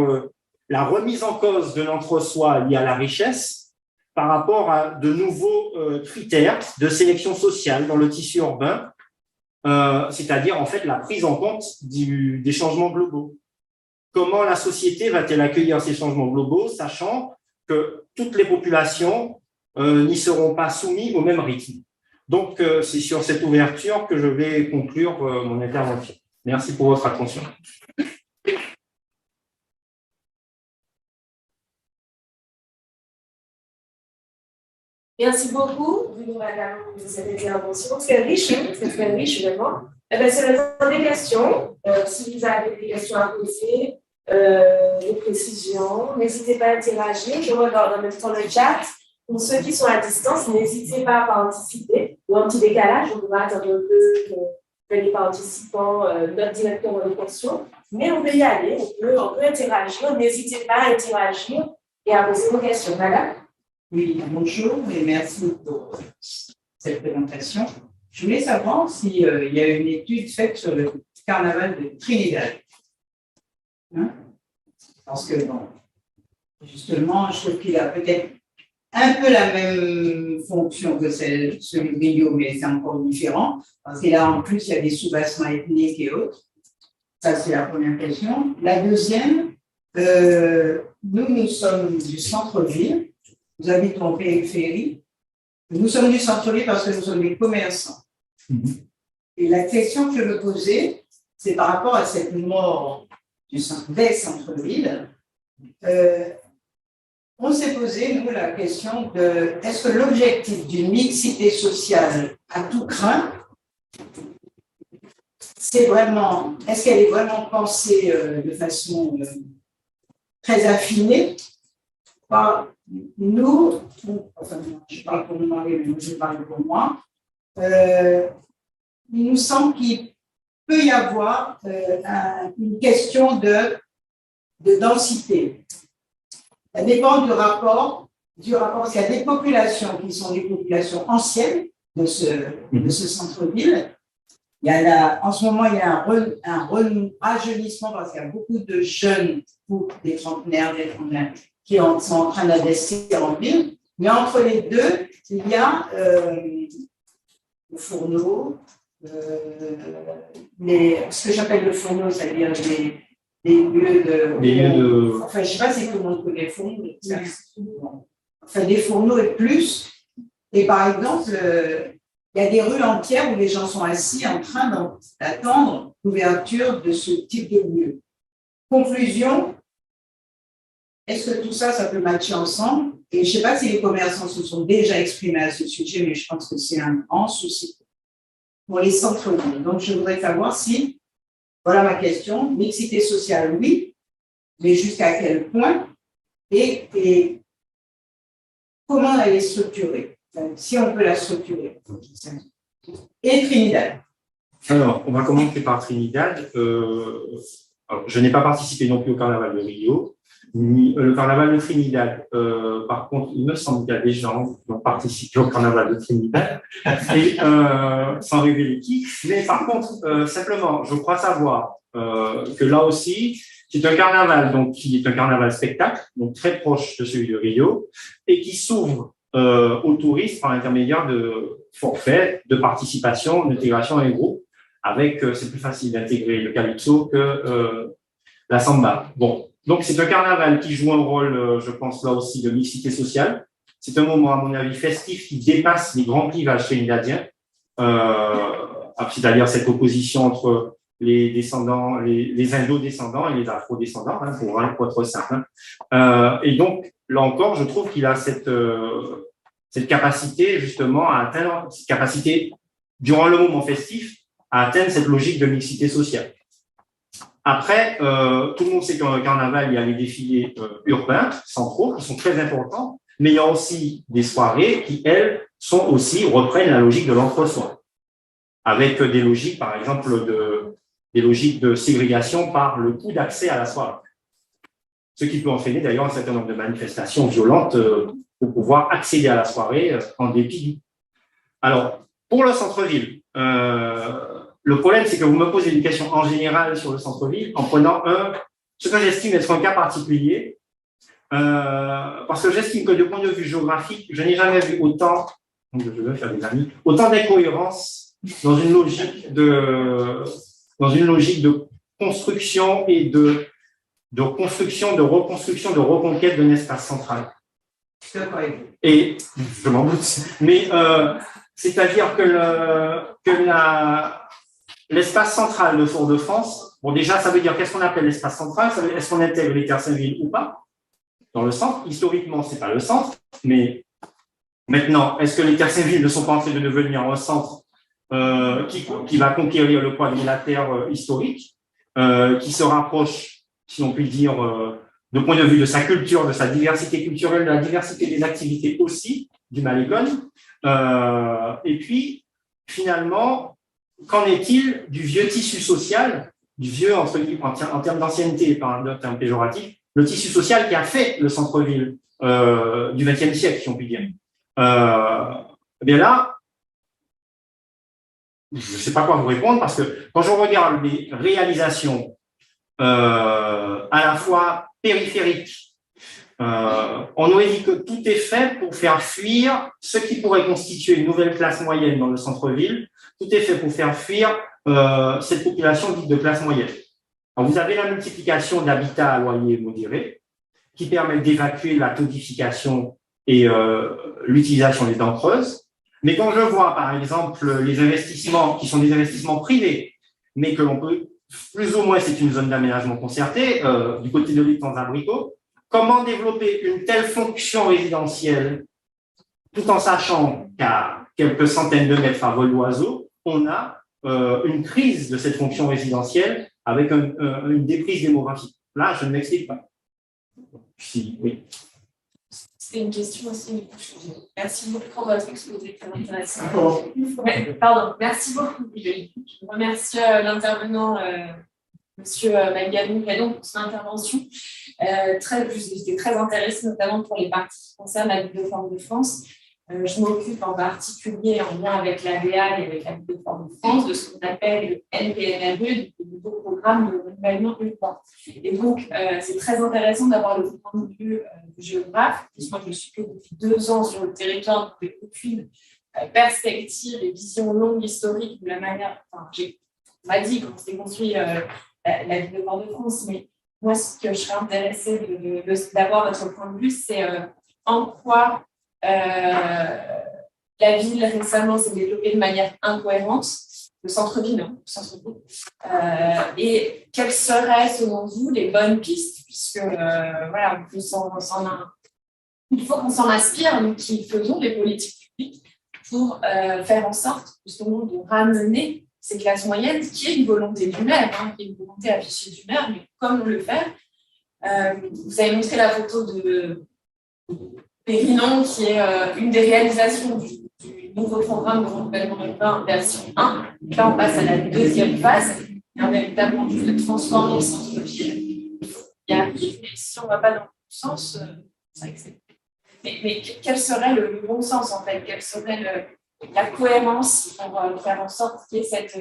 Speaker 7: la remise en cause de l'entre-soi lié à la richesse par rapport à de nouveaux critères de sélection sociale dans le tissu urbain, c'est-à-dire en fait la prise en compte des changements globaux. Comment la société va-t-elle accueillir ces changements globaux, sachant que toutes les populations n'y seront pas soumises au même rythme? Donc, c'est sur cette ouverture que je vais conclure mon intervention. Merci pour votre attention.
Speaker 6: Merci beaucoup, madame, de cette intervention. Très riche, très riche, vraiment. Eh bien, c'est le temps des questions. Si vous avez des questions à poser, des précisions, n'hésitez pas à interagir. Je regarde en même temps le chat. Pour ceux qui sont à distance, n'hésitez pas à participer. Ou un petit décalage, on va attendre un peu que les participants notent directement les questions. Mais on peut y aller, on peut interagir. N'hésitez pas à interagir et à poser vos questions. Madame?
Speaker 8: Oui, bonjour et merci pour cette présentation. Je voulais savoir s'il y a une étude faite sur le carnaval de Trinidad. Parce que, bon, Justement, je trouve qu'il a peut-être un peu la même fonction que celui de Rio, mais c'est encore différent, parce qu'il a en plus, il y a des soubassements ethniques et autres. Ça, c'est la première question. La deuxième, nous sommes du centre-ville, nous habitons en périphérie. Nous sommes du centre-ville parce que nous sommes des commerçants. Et la question que je me posais, c'est par rapport à cette mort des centres-villes. On s'est posé, nous, la question de est-ce que l'objectif d'une mixité sociale à tout craint, c'est vraiment, est-ce qu'elle est vraiment pensée de façon très affinée par nous, enfin, je parle pour mon mari, mais je parle pour moi, il nous semble qu'il peut y avoir une question de densité. Ça dépend du rapport, parce qu'il y a des populations qui sont des populations anciennes de ce centre-ville. Il y a en ce moment, il y a un rajeunissement parce qu'il y a beaucoup de jeunes, des trentenaires, qui sont en train d'investir en ville. Mais entre les deux, il y a le fourneau, ce que j'appelle le fourneau, c'est-à-dire des lieux de… Enfin, je ne sais pas si tout le monde connaît les fourneaux. Enfin, des fourneaux et plus. Et par exemple, il y a des rues entières où les gens sont assis en train d'attendre l'ouverture de ce type de lieu. Conclusion, est-ce que tout ça, ça peut matcher ensemble? Et je ne sais pas si les commerçants se sont déjà exprimés à ce sujet, mais je pense que c'est un grand souci pour les centres-villes. Donc, je voudrais savoir si, voilà ma question, mixité sociale, oui, mais jusqu'à quel point et comment elle est structurée, si on peut la structurer. Et Trinidad.
Speaker 7: Alors, on va commencer par Trinidad. Alors, je n'ai pas participé non plus au carnaval de Rio, ni le carnaval de Trinidad. Par contre, il me semble qu'il y a des gens qui ont participé au carnaval de Trinidad, et, sans révéler qui. Mais par contre, simplement, je crois savoir que là aussi, c'est un carnaval donc, qui est un carnaval spectacle, donc très proche de celui de Rio, et qui s'ouvre aux touristes par l'intermédiaire de forfaits, de participation, d'intégration à un groupe. Avec, c'est plus facile d'intégrer le calypso que la samba. Bon, donc c'est un carnaval qui joue un rôle, je pense là aussi, de mixité sociale. C'est un moment, à mon avis, festif qui dépasse les grands clivages trinidadiens, c'est-à-dire cette opposition entre les descendants, les indo-descendants et les afro-descendants, hein, pour être simple. Et donc, là encore, je trouve qu'il a cette capacité, justement, à atteindre, cette capacité, durant le moment festif, à atteindre cette logique de mixité sociale. Après, tout le monde sait qu'en carnaval, il y a les défilés urbains, centraux, qui sont très importants, mais il y a aussi des soirées qui, elles, reprennent la logique de l'entre-soi, avec des logiques, par exemple, des logiques de ségrégation par le coût d'accès à la soirée. Ce qui peut entraîner d'ailleurs un certain nombre de manifestations violentes pour pouvoir accéder à la soirée en dépit. Alors, pour le centre-ville, le problème, c'est que vous me posez une question en général sur le centre-ville en prenant ce que j'estime être un cas particulier, parce que j'estime que de point de vue géographique, je n'ai jamais vu autant d'incohérences dans une logique de construction et de construction, de reconstruction, de reconquête d'un espace central. Et je m'en doute, mais c'est-à-dire que l'espace central de Fort-de-France, bon déjà ça veut dire qu'est-ce qu'on appelle l'espace central, est-ce qu'on intègre les terres Saint-Ville ou pas dans le centre? Historiquement, c'est pas le centre, mais maintenant, est-ce que les terres Saint-Ville ne sont pas en train de devenir un centre qui va conquérir le quadrilatère historique, qui se rapproche, si on peut dire, de point de vue de sa culture, de sa diversité culturelle, de la diversité des activités aussi, du Malégone. Et puis, finalement, qu'en est-il du vieux tissu social, du vieux, en termes d'ancienneté, par un terme péjoratif, le tissu social qui a fait le centre-ville du XXe siècle, si on peut dire. Eh bien là, je ne sais pas quoi vous répondre, parce que quand je regarde les réalisations à la fois périphériques On aurait dit que tout est fait pour faire fuir ce qui pourrait constituer une nouvelle classe moyenne dans le centre-ville. Tout est fait pour faire fuir cette population dite de classe moyenne. Alors, vous avez la multiplication d'habitats à loyer modéré qui permet d'évacuer la todification et l'utilisation des dents creuses. Mais quand je vois, par exemple, les investissements qui sont des investissements privés, mais que l'on peut, plus ou moins, c'est une zone d'aménagement concerté, du côté de l'île Abricot, comment développer une telle fonction résidentielle tout en sachant qu'à quelques centaines de mètres à vol d'oiseau, on a une crise de cette fonction résidentielle avec une déprise démographique. Là, je ne m'explique pas. Si, oui.
Speaker 9: C'était une question aussi. Merci beaucoup pour votre exposé, très intéressant. Pardon, merci beaucoup. Je remercie l'intervenant, Monsieur Magalou, pour son intervention. J'étais très intéressée, notamment pour les parties qui concernent la ville de Fort-de-France. Je m'occupe en particulier, en lien avec l'ADA et avec la ville de Fort-de-France, de ce qu'on appelle le NPNRE, le nouveau programme de renouvellement urbain. Et donc, c'est très intéressant d'avoir le point de vue du géographe. Moi, je suis que depuis 2 ans sur le territoire, donc avec aucune perspective et vision longue historique de la manière. Enfin, on m'a dit quand s'est construit la ville de Fort-de-France, mais moi, ce que je serais intéressée d'avoir votre point de vue, c'est en quoi la ville récemment s'est développée de manière incohérente, le centre-ville, et quelles seraient selon vous les bonnes pistes, puisque voilà, il faut qu'on s'en inspire, nous qui faisons des politiques publiques, pour faire en sorte justement de ramener ces classes moyennes, qui est une volonté du maire, qui est une volonté affichée du maire, mais comment le faire? Vous avez montré la photo de Périnon, qui est une des réalisations du nouveau programme de renouvellement urbain version 1. Là, on passe à la 2e phase. Il y a un véritable enjeu de transformer le centre-ville. Il y a mais si on ne va pas dans le bon sens, c'est vrai que c'est. Mais quel serait le bon sens, en fait? Quelle serait la cohérence pour faire en sorte qu'il y ait cette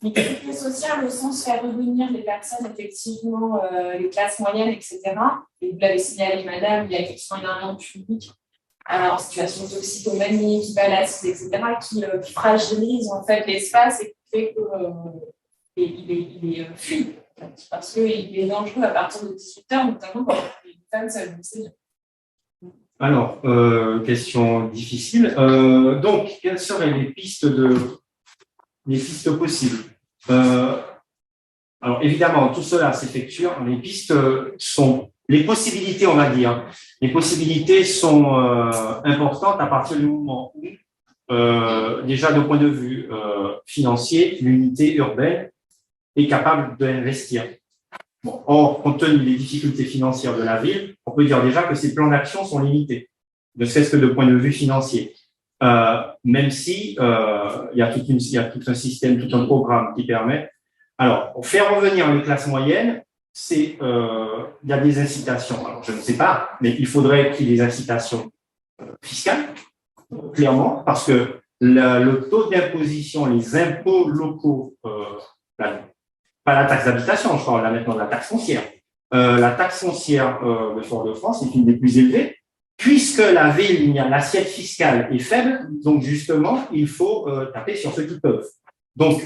Speaker 9: mixité sociale, au sens de faire revenir les personnes, effectivement, les classes moyennes, etc. Et vous l'avez signalé, madame, il y a effectivement énormément de public en situation de toxicomanie, qui baladent, etc., qui fragilise en fait l'espace et qui fait qu'il est fluide, parce qu'il est dangereux à partir de 18h, notamment quand les femmes seules.
Speaker 7: Alors, question difficile. Donc, quelles seraient les pistes possibles? Alors, évidemment, tout cela s'effectue. Les pistes sont les possibilités, on va dire. Les possibilités sont importantes à partir du moment où, déjà, de point de vue financier, l'unité urbaine est capable d'investir. Bon, or, compte tenu des difficultés financières de la ville, on peut dire déjà que ses plans d'action sont limités, ne serait-ce que de point de vue financier. Même si il y a tout un système, tout un programme qui permet. Alors, pour faire revenir les classes moyennes, il y a des incitations. Alors, je ne sais pas, mais il faudrait qu'il y ait des incitations fiscales, clairement, parce que le taux d'imposition, les impôts locaux, pas la taxe d'habitation, je parle là maintenant de la taxe foncière. La taxe foncière de Fort-de-France est une des plus élevées, puisque la ville, l'assiette fiscale est faible, donc justement, il faut taper sur ceux qui peuvent. Donc,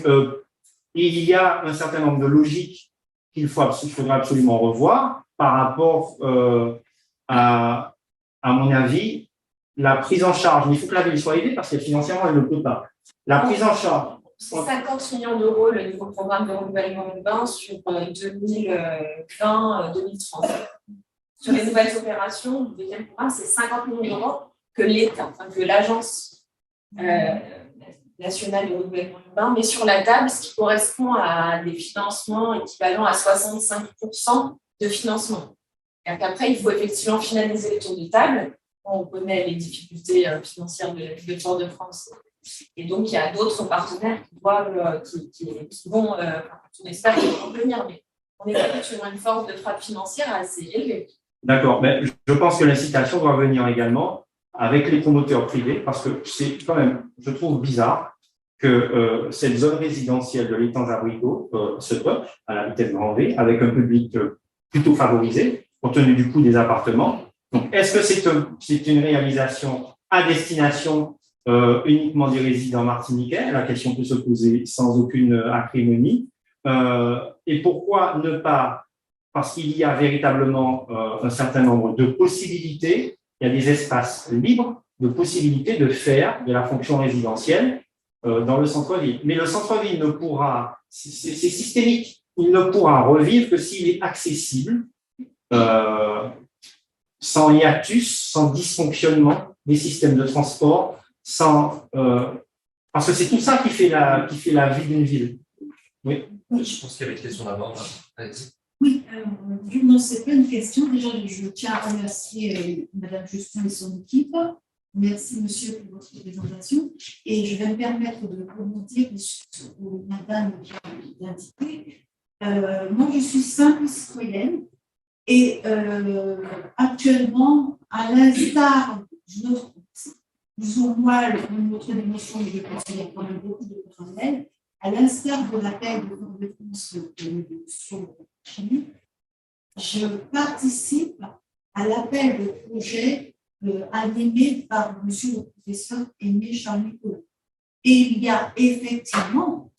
Speaker 7: il y a un certain nombre de logiques qu'il faudra absolument revoir par rapport à mon avis, la prise en charge. Il faut que la ville soit aidée parce que financièrement, elle ne peut pas. La prise en charge.
Speaker 9: C'est 50 millions d'euros le nouveau programme de renouvellement urbain sur 2020-2030. Sur les nouvelles opérations, le deuxième programme, c'est 50 millions d'euros que l'État, que l'Agence nationale de renouvellement urbain met sur la table, ce qui correspond à des financements équivalents à 65% de financement. Et après, il faut effectivement finaliser les tours de table. On connaît les difficultés financières de Fort-de-France. Et donc, il y a d'autres partenaires qui vont, on espère qu'ils vont venir, mais on est sur une force de frappe financière assez élevée.
Speaker 7: D'accord, mais je pense que l'incitation doit venir également avec les promoteurs privés, parce que c'est quand même, je trouve bizarre que cette zone résidentielle de l'étang Abricot se peuple à la vitesse grand V avec un public plutôt favorisé. compte tenu du coût des appartements. Donc, est-ce que c'est une réalisation à destination uniquement des résidents martiniquais? La question peut se poser sans aucune acrimonie. Et pourquoi ne pas, parce qu'il y a véritablement un certain nombre de possibilités, il y a des espaces libres de possibilités de faire de la fonction résidentielle dans le centre-ville. Mais le centre-ville ne pourra, c'est systémique, il ne pourra revivre que s'il est accessible, sans hiatus, sans dysfonctionnement des systèmes de transport, parce que c'est tout ça qui fait la vie d'une ville. Oui.
Speaker 10: Je pense qu'il y avait une question d'abord.
Speaker 11: Oui, non, ce n'est pas une question. Déjà, je tiens à remercier Mme Justin et son équipe. Merci, monsieur, pour votre présentation. Et je vais me permettre de rebondir sur ce que madame vient d'indiquer. Moi, je suis simple citoyenne et actuellement, à l'instar d'une autre, plus ou moins une autre émotion, mais je pense qu'il y a quand même beaucoup de parallèles, à l'instar de l'appel de France sur chimie, je participe à l'appel de projet animé par monsieur le professeur Aimé Charles-Nicolas. Et il y a effectivement,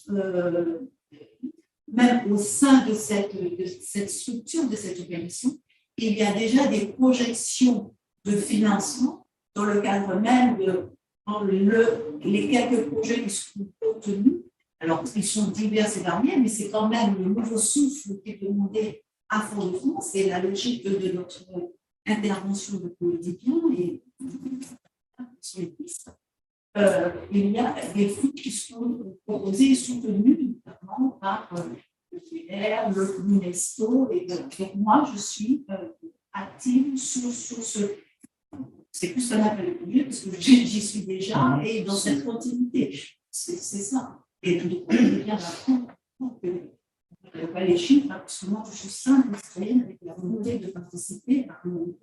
Speaker 11: même au sein de cette structure, de cette organisation, il y a déjà des projections de financement dans le cadre même de les quelques projets qui sont obtenus. Alors, ils sont divers et variés, mais c'est quand même le nouveau souffle qui est demandé à Fort-de-France et la logique de notre intervention de politiciens et sur les pistes. Il y a des fonds qui sont proposés et soutenus notamment par le PR, l'UNESCO, et donc moi je suis active sur ce. C'est plus un appel de projet parce que j'y suis déjà et dans cette continuité. C'est ça. Et donc, on est bien d'accord que pas les chiffres, parce que moi je suis simple citoyenne avec la volonté de participer à mon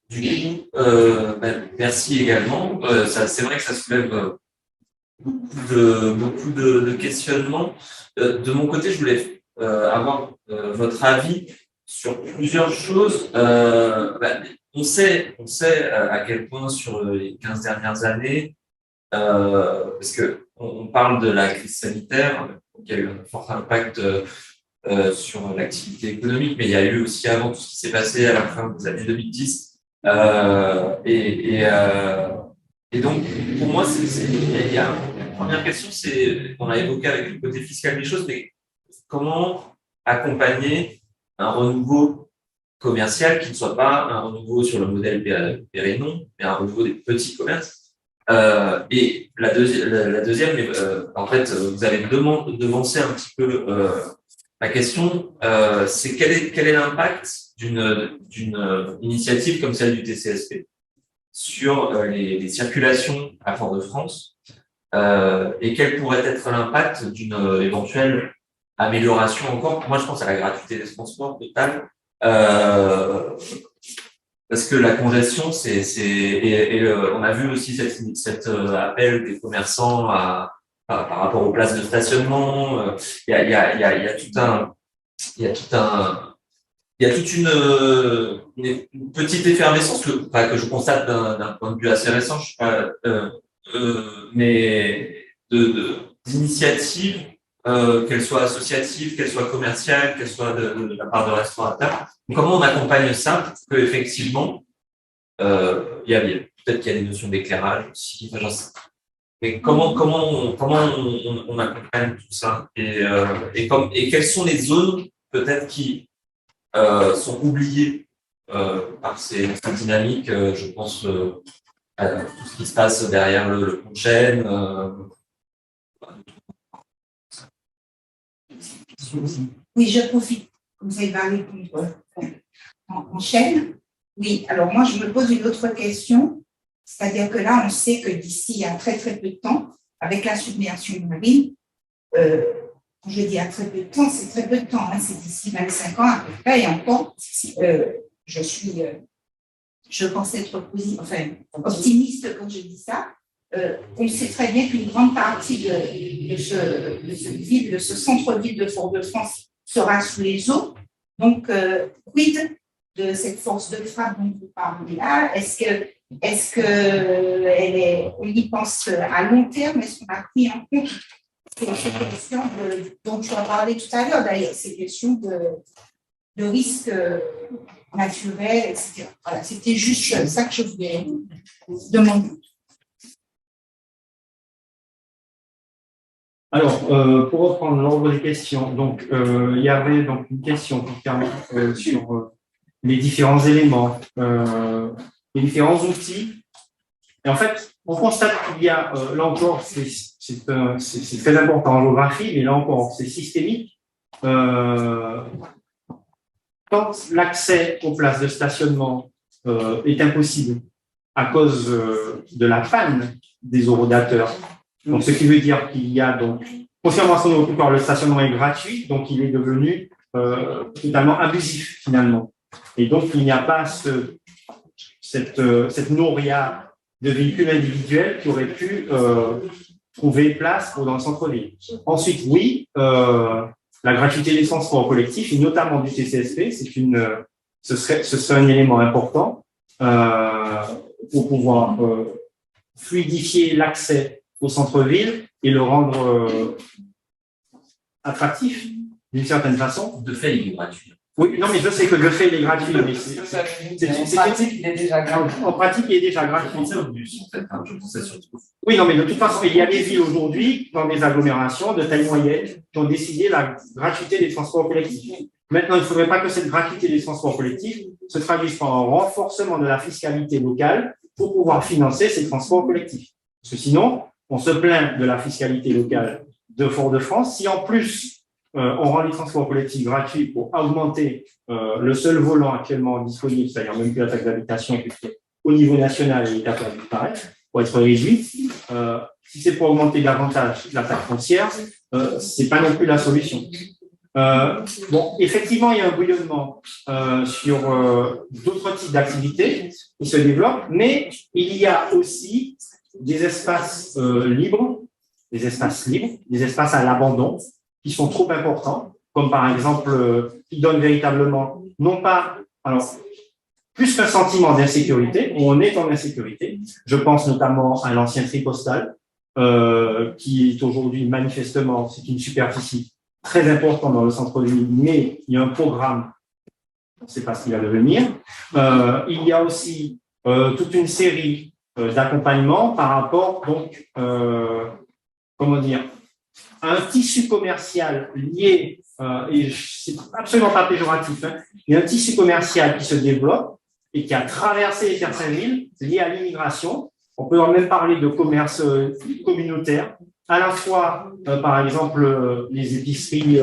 Speaker 10: Du coup, merci également. C'est vrai que ça soulève beaucoup de questionnements. De mon côté, je voulais avoir votre avis sur plusieurs choses. On sait à quel point sur les 15 dernières années, parce qu'on parle de la crise sanitaire, qui a eu un fort impact sur l'activité économique, mais il y a eu aussi avant tout ce qui s'est passé à la fin des années 2010. Et donc, pour moi, il y a une première question, c'est, on a évoqué avec le côté fiscal des choses, mais comment accompagner un renouveau commercial qui ne soit pas un renouveau sur le modèle Pérénon, mais un renouveau des petits commerces. Et la deuxième, en fait, vous avez devancé un petit peu la question, c'est quel est l'impact d'une initiative comme celle du TCSP sur les circulations à Fort-de-France et quel pourrait être l'impact d'une éventuelle amélioration encore. Moi, je pense à la gratuité des transports totale. Parce que la congestion, on a vu aussi cet appel des commerçants par rapport aux places de stationnement. Il y a toute une petite effervescence que je constate d'un point de vue assez récent, je sais pas, mais d'initiatives, qu'elles soient associatives, qu'elles soient commerciales, qu'elles soient de la part de restaurateurs. Comment on accompagne ça pour que effectivement, peut-être qu'il y a des notions d'éclairage aussi, mais comment on accompagne tout ça et quelles sont les zones peut-être qui sont oubliées par ces dynamiques, je pense à tout ce qui se passe derrière le pont de Chêne.
Speaker 12: Oui, je profite, comme ça il va répondre en chaîne. Oui, alors moi je me pose une autre question, c'est-à-dire que là on sait que d'ici à très très peu de temps, avec la submersion marine, quand je dis à très peu de temps, c'est très peu de temps, hein, c'est d'ici 25 ans à peu près, et encore, je pense être optimiste quand je dis ça. on sait très bien qu'une grande partie de ce centre-ville de Fort-de-France sera sous les eaux. Donc, quid de cette force de frappe dont vous parlez là? Est-ce qu'on y pense à long terme? Est-ce qu'on a pris en compte ces questions dont tu as parlé tout à l'heure, d'ailleurs, ces questions de risques naturels, etc. Voilà, c'était juste ça que je voulais demander.
Speaker 7: Alors, pour reprendre l'ordre des questions, donc il y avait donc une question concernant sur les différents éléments, les différents outils. Et en fait, on constate qu'il y a, là encore, c'est très important en géographie, mais là encore, c'est systémique. Quand l'accès aux places de stationnement est impossible à cause de la panne des horodateurs, donc ce qui veut dire qu'il y a donc, contrairement à son occupant, le stationnement est gratuit, donc il est devenu totalement abusif finalement. Et donc il n'y a pas cette noria de véhicules individuels qui aurait pu trouver place dans le centre-ville. Ensuite, oui, la gratuité des transports collectifs, et notamment du TCSP, ce serait un élément important pour pouvoir fluidifier l'accès au centre-ville et le rendre attractif d'une certaine façon.
Speaker 10: De fait, il est gratuit.
Speaker 7: Oui, non, mais je sais que de fait, il est gratuit. Mais
Speaker 1: en pratique, il est déjà gratuit.
Speaker 7: En pratique, il est déjà gratuit.
Speaker 10: Je pensais au bus, en fait. Je pensais surtout.
Speaker 7: Oui, non, mais de toute façon, il y a des villes aujourd'hui, dans des agglomérations de taille moyenne, qui ont décidé la gratuité des transports collectifs. Maintenant, il ne faudrait pas que cette gratuité des transports collectifs se traduise par un renforcement de la fiscalité locale pour pouvoir financer ces transports collectifs. Parce que sinon, on se plaint de la fiscalité locale de Fort-de-France. Si en plus, on rend les transports collectifs gratuits pour augmenter le seul volant actuellement disponible, c'est-à-dire même que la taxe d'habitation, au niveau national, elle est capable de disparaître, pour être réduite. Si c'est pour augmenter davantage la taxe foncière, c'est pas non plus la solution. Bon, effectivement, il y a un bouillonnement sur d'autres types d'activités qui se développent, mais il y a aussi des espaces libres, des espaces à l'abandon, qui sont trop importants, comme par exemple, qui donnent véritablement, non pas, alors, plus qu'un sentiment d'insécurité, on est en insécurité. Je pense notamment à l'ancien tri postal, qui est aujourd'hui manifestement, c'est une superficie très importante dans le centre-ville, mais il y a un programme, on ne sait pas ce qu'il va devenir. Il y a aussi toute une série d'accompagnements par rapport, donc, comment dire, à un tissu commercial lié, et c'est absolument pas péjoratif, hein, il y a un tissu commercial qui se développe et qui a traversé les terres villes lié à l'immigration. On peut même parler de commerce communautaire, à la fois, par exemple, les épiceries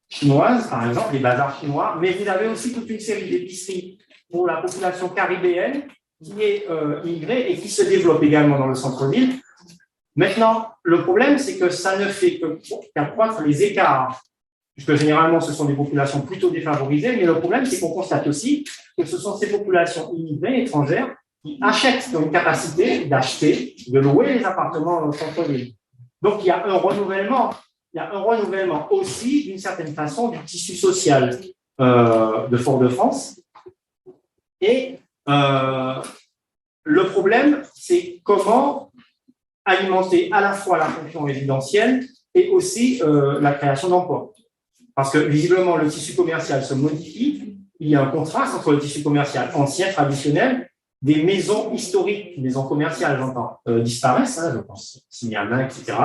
Speaker 7: chinoises, par exemple, les bazars chinois, mais vous avez aussi toute une série d'épiceries pour la population caribéenne qui est immigrée et qui se développe également dans le centre-ville. Maintenant, le problème, c'est que ça ne fait qu'accroître les écarts, puisque généralement, ce sont des populations plutôt défavorisées, mais le problème, c'est qu'on constate aussi que ce sont ces populations immigrées, étrangères, qui achètent, qui ont une capacité d'acheter, de louer les appartements dans le centre-ville. Donc, il y a un renouvellement aussi, d'une certaine façon, du tissu social de Fort-de-France. Et le problème, c'est comment alimenter à la fois la fonction résidentielle et aussi la création d'emplois. Parce que visiblement, le tissu commercial se modifie. Il y a un contraste entre le tissu commercial ancien, traditionnel, des maisons historiques, maisons commerciales, j'entends, disparaissent, hein, je pense, Signamin, etc.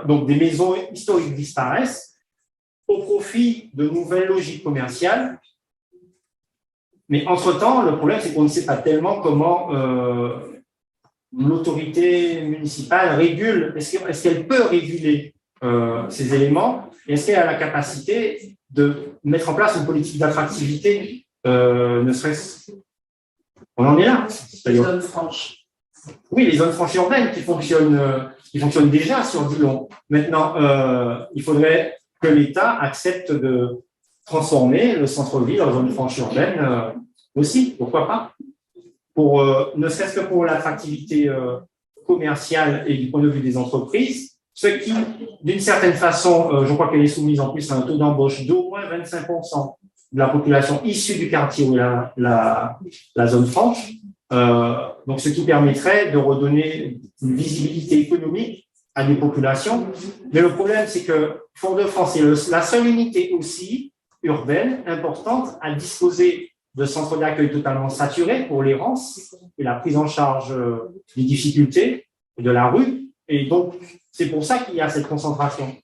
Speaker 7: Donc, des maisons historiques disparaissent au profit de nouvelles logiques commerciales. Mais entre-temps, le problème, c'est qu'on ne sait pas tellement comment l'autorité municipale régule. Est-ce qu'elle peut réguler ces éléments? Est-ce qu'elle a la capacité de mettre en place une politique d'attractivité, ne serait-ce... On en est là.
Speaker 1: Les zones franches.
Speaker 7: Oui, les zones franches urbaines qui fonctionnent déjà sur Dillon. Maintenant, il faudrait que l'État accepte de transformer le centre-ville en zone franche urbaine aussi, pourquoi pas, pour ne serait-ce que pour l'attractivité commercial et du point de vue des entreprises, ce qui, d'une certaine façon, je crois qu'elle est soumise en plus à un taux d'embauche d'au moins 25% de la population issue du quartier ou la zone franche. Donc, ce qui permettrait de redonner une visibilité économique à des populations. Mais le problème, c'est que Fort-de-France est la seule unité aussi urbaine importante à disposer de centres d'accueil totalement saturés pour l'errance et la prise en charge des difficultés de la rue. Et donc, c'est pour ça qu'il y a cette concentration.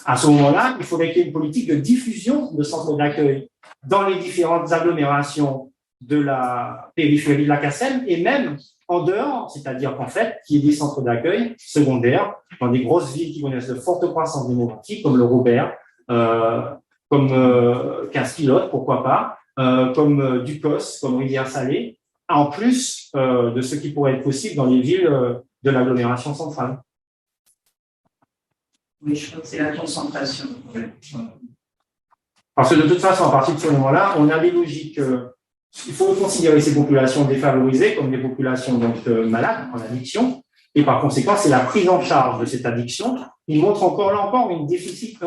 Speaker 7: À ce moment-là, il faudrait qu'il y ait une politique de diffusion de centres d'accueil dans les différentes agglomérations de la périphérie de la CACEM et même en dehors, c'est-à-dire qu'en fait, qu'il y ait des centres d'accueil secondaires dans des grosses villes qui connaissent de fortes croissances démographiques, comme le Robert, comme Casse-Pilote, pourquoi pas, comme Ducos, comme Rivière-Salée, en plus de ce qui pourrait être possible dans les villes de l'agglomération centrale.
Speaker 1: Oui, je crois que c'est la concentration.
Speaker 7: Parce que de toute façon, à partir de ce moment-là, on a des logiques. Il faut considérer ces populations défavorisées comme des populations donc, malades, en addiction, et par conséquent, c'est la prise en charge de cette addiction. Il montre encore là encore un déficit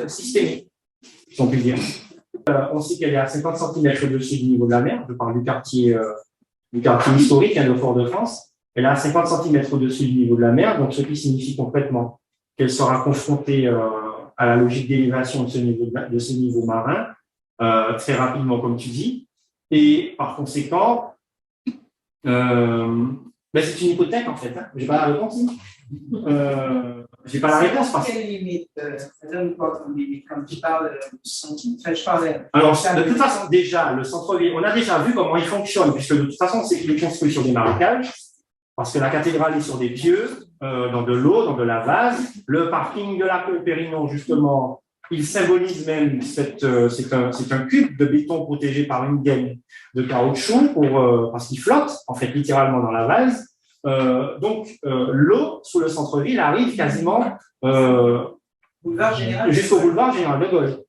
Speaker 7: systémique, si on peut dire. On sait qu'elle est à 50 cm au-dessus du niveau de la mer. Je parle du quartier historique de Fort-de-France. Elle est à 50 cm au-dessus du niveau de la mer, donc ce qui signifie concrètement qu'elle sera confrontée à la logique d'élévation de ce niveau marin très rapidement, comme tu dis. Et par conséquent, c'est une hypothèque en fait. Hein. Je n'ai pas la réponse. J'ai pas la réponse.
Speaker 1: Quelle limite ça donne quoi comme limite quand tu parles de centre-ville?
Speaker 7: Alors, de toute façon, déjà, le centre-ville, on a déjà vu comment il fonctionne, puisque de toute façon, c'est qu'il est construit sur des marécages, parce que la cathédrale est sur des pieux, dans de l'eau, dans de la vase. Le parking de la cour Pérignon, justement, il symbolise même c'est un cube de béton protégé par une gaine de caoutchouc parce qu'il flotte, en fait, littéralement dans la vase. Donc, l'eau sous le centre-ville arrive quasiment jusqu'au boulevard Général de Gaulle.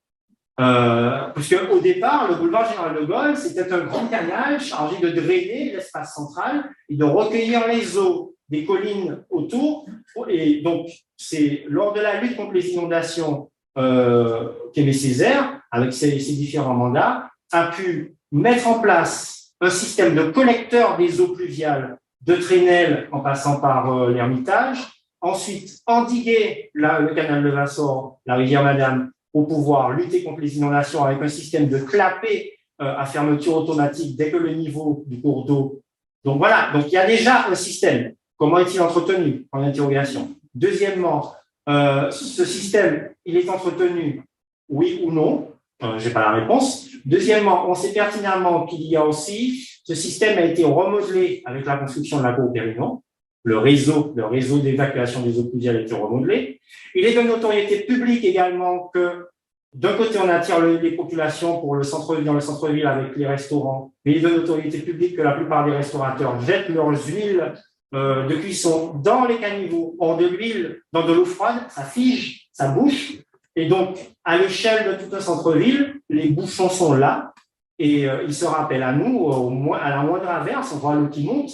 Speaker 7: Puisque au départ, le boulevard Général de Gaulle, c'était un grand canal chargé de drainer l'espace central et de recueillir les eaux des collines autour. Et donc, c'est lors de la lutte contre les inondations qu'Aimé Césaire, avec ses différents mandats, a pu mettre en place un système de collecteur des eaux pluviales de Trenel en passant par l'Ermitage, ensuite endiguer le canal de Vassor, la rivière Madame, pour pouvoir lutter contre les inondations avec un système de clapet à fermeture automatique dès que le niveau du cours d'eau. Donc voilà, donc il y a déjà un système. Comment est-il entretenu? En interrogation. Deuxièmement, ce système, il est entretenu, oui ou non? Je n'ai pas la réponse. Deuxièmement, on sait pertinemment qu'il y a aussi, ce système a été remodelé avec la construction de la cour Pérignon. Le réseau d'évacuation des eaux pluviales a été remodelé. Il est de notoriété publique également que, d'un côté, on attire les populations pour dans le centre-ville avec les restaurants, mais il est de notoriété publique que la plupart des restaurateurs jettent leurs huiles de cuisson dans les caniveaux, hors de l'huile, dans de l'eau froide, ça fige, ça bouche. Et donc, à l'échelle de tout un centre-ville, les bouchons sont là. Et ils se rappellent à nous, à la moindre averse, on voit l'eau qui monte,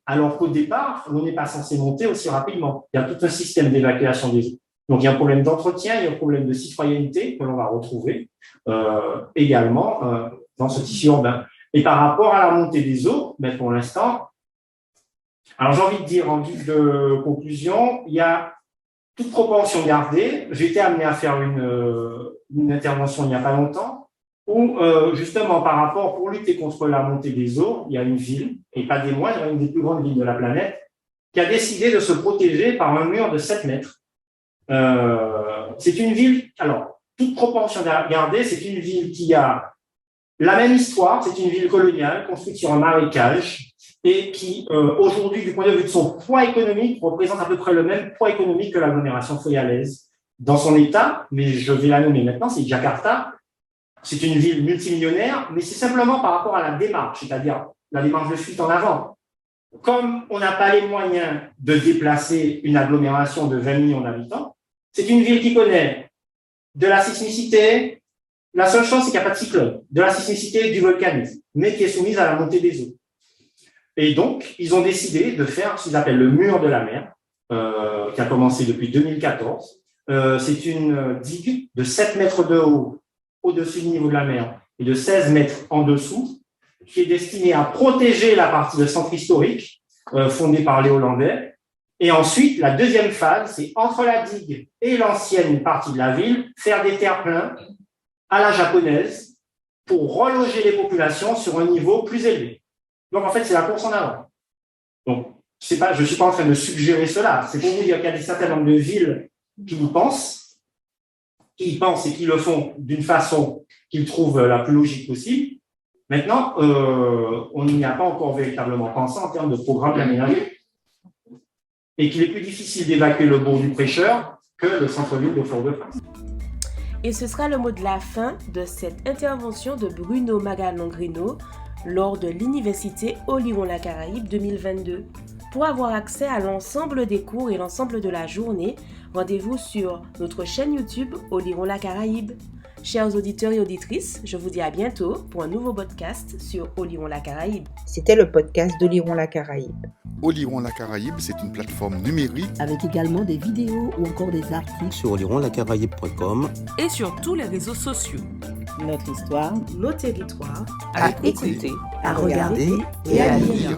Speaker 7: alors qu'au départ, l'eau n'est pas censée monter aussi rapidement. Il y a tout un système d'évacuation des eaux. Donc, il y a un problème d'entretien, il y a un problème de citoyenneté que l'on va retrouver également dans ce tissu urbain. Et par rapport à la montée des eaux, mais pour l'instant, alors j'ai envie de dire en guise de conclusion, il y a toute proportion gardée. J'ai été amené à faire une intervention il n'y a pas longtemps, où justement par rapport, pour lutter contre la montée des eaux, il y a une ville, et pas des moindres, une des plus grandes villes de la planète, qui a décidé de se protéger par un mur de 7 mètres. C'est une ville, alors, toute proportion gardée, c'est une ville qui a la même histoire, c'est une ville coloniale construite sur un marécage et qui, aujourd'hui, du point de vue de son poids économique, représente à peu près le même poids économique que l'agglomération foyalaise. Dans son état, mais je vais la nommer maintenant, c'est Jakarta. C'est une ville multimillionnaire, mais c'est simplement par rapport à la démarche, c'est-à-dire la démarche de fuite en avant. Comme on n'a pas les moyens de déplacer une agglomération de 20 millions d'habitants, c'est une ville qui connaît de la sismicité. La seule chose, c'est qu'il n'y a pas de cyclone, de la sismicité, du volcanisme, mais qui est soumise à la montée des eaux. Et donc, ils ont décidé de faire ce qu'ils appellent le mur de la mer, qui a commencé depuis 2014. C'est une digue de 7 mètres de haut au-dessus du niveau de la mer et de 16 mètres en dessous, qui est destinée à protéger la partie de centre historique fondée par les Hollandais. Et ensuite, la deuxième phase, c'est entre la digue et l'ancienne partie de la ville, faire des terre-pleins à la japonaise pour reloger les populations sur un niveau plus élevé. Donc, en fait, c'est la course en avant. Donc, je ne suis pas en train de suggérer cela. C'est pour vous dire qu'il y a un certain nombre de villes qui y pensent et qui le font d'une façon qu'ils trouvent la plus logique possible. Maintenant, on n'y a pas encore véritablement pensé en termes de programme d'aménagement. Et qu'il est plus difficile d'évacuer le bourg du Prêcheur que le centre-ville de Fort-de-France.
Speaker 6: Et ce sera le mot de la fin de cette intervention de Bruno Magallan-Grino lors de l'Université Olyron-la-Caraïbe 2022. Pour avoir accès à l'ensemble des cours et l'ensemble de la journée, rendez-vous sur notre chaîne YouTube Olyron-la-Caraïbe. Chers auditeurs et auditrices, je vous dis à bientôt pour un nouveau podcast sur Olyron-la-Caraïbe.
Speaker 5: C'était le podcast d'Olyron-la-Caraïbe.
Speaker 4: Olyron-la-Caraïbe, c'est une plateforme numérique
Speaker 2: avec également des vidéos ou encore des articles
Speaker 3: sur olironlacaraïbe.com
Speaker 6: et sur tous les réseaux sociaux.
Speaker 2: Notre histoire,
Speaker 6: nos territoires,
Speaker 5: À écouter,
Speaker 2: à regarder
Speaker 5: et à lire.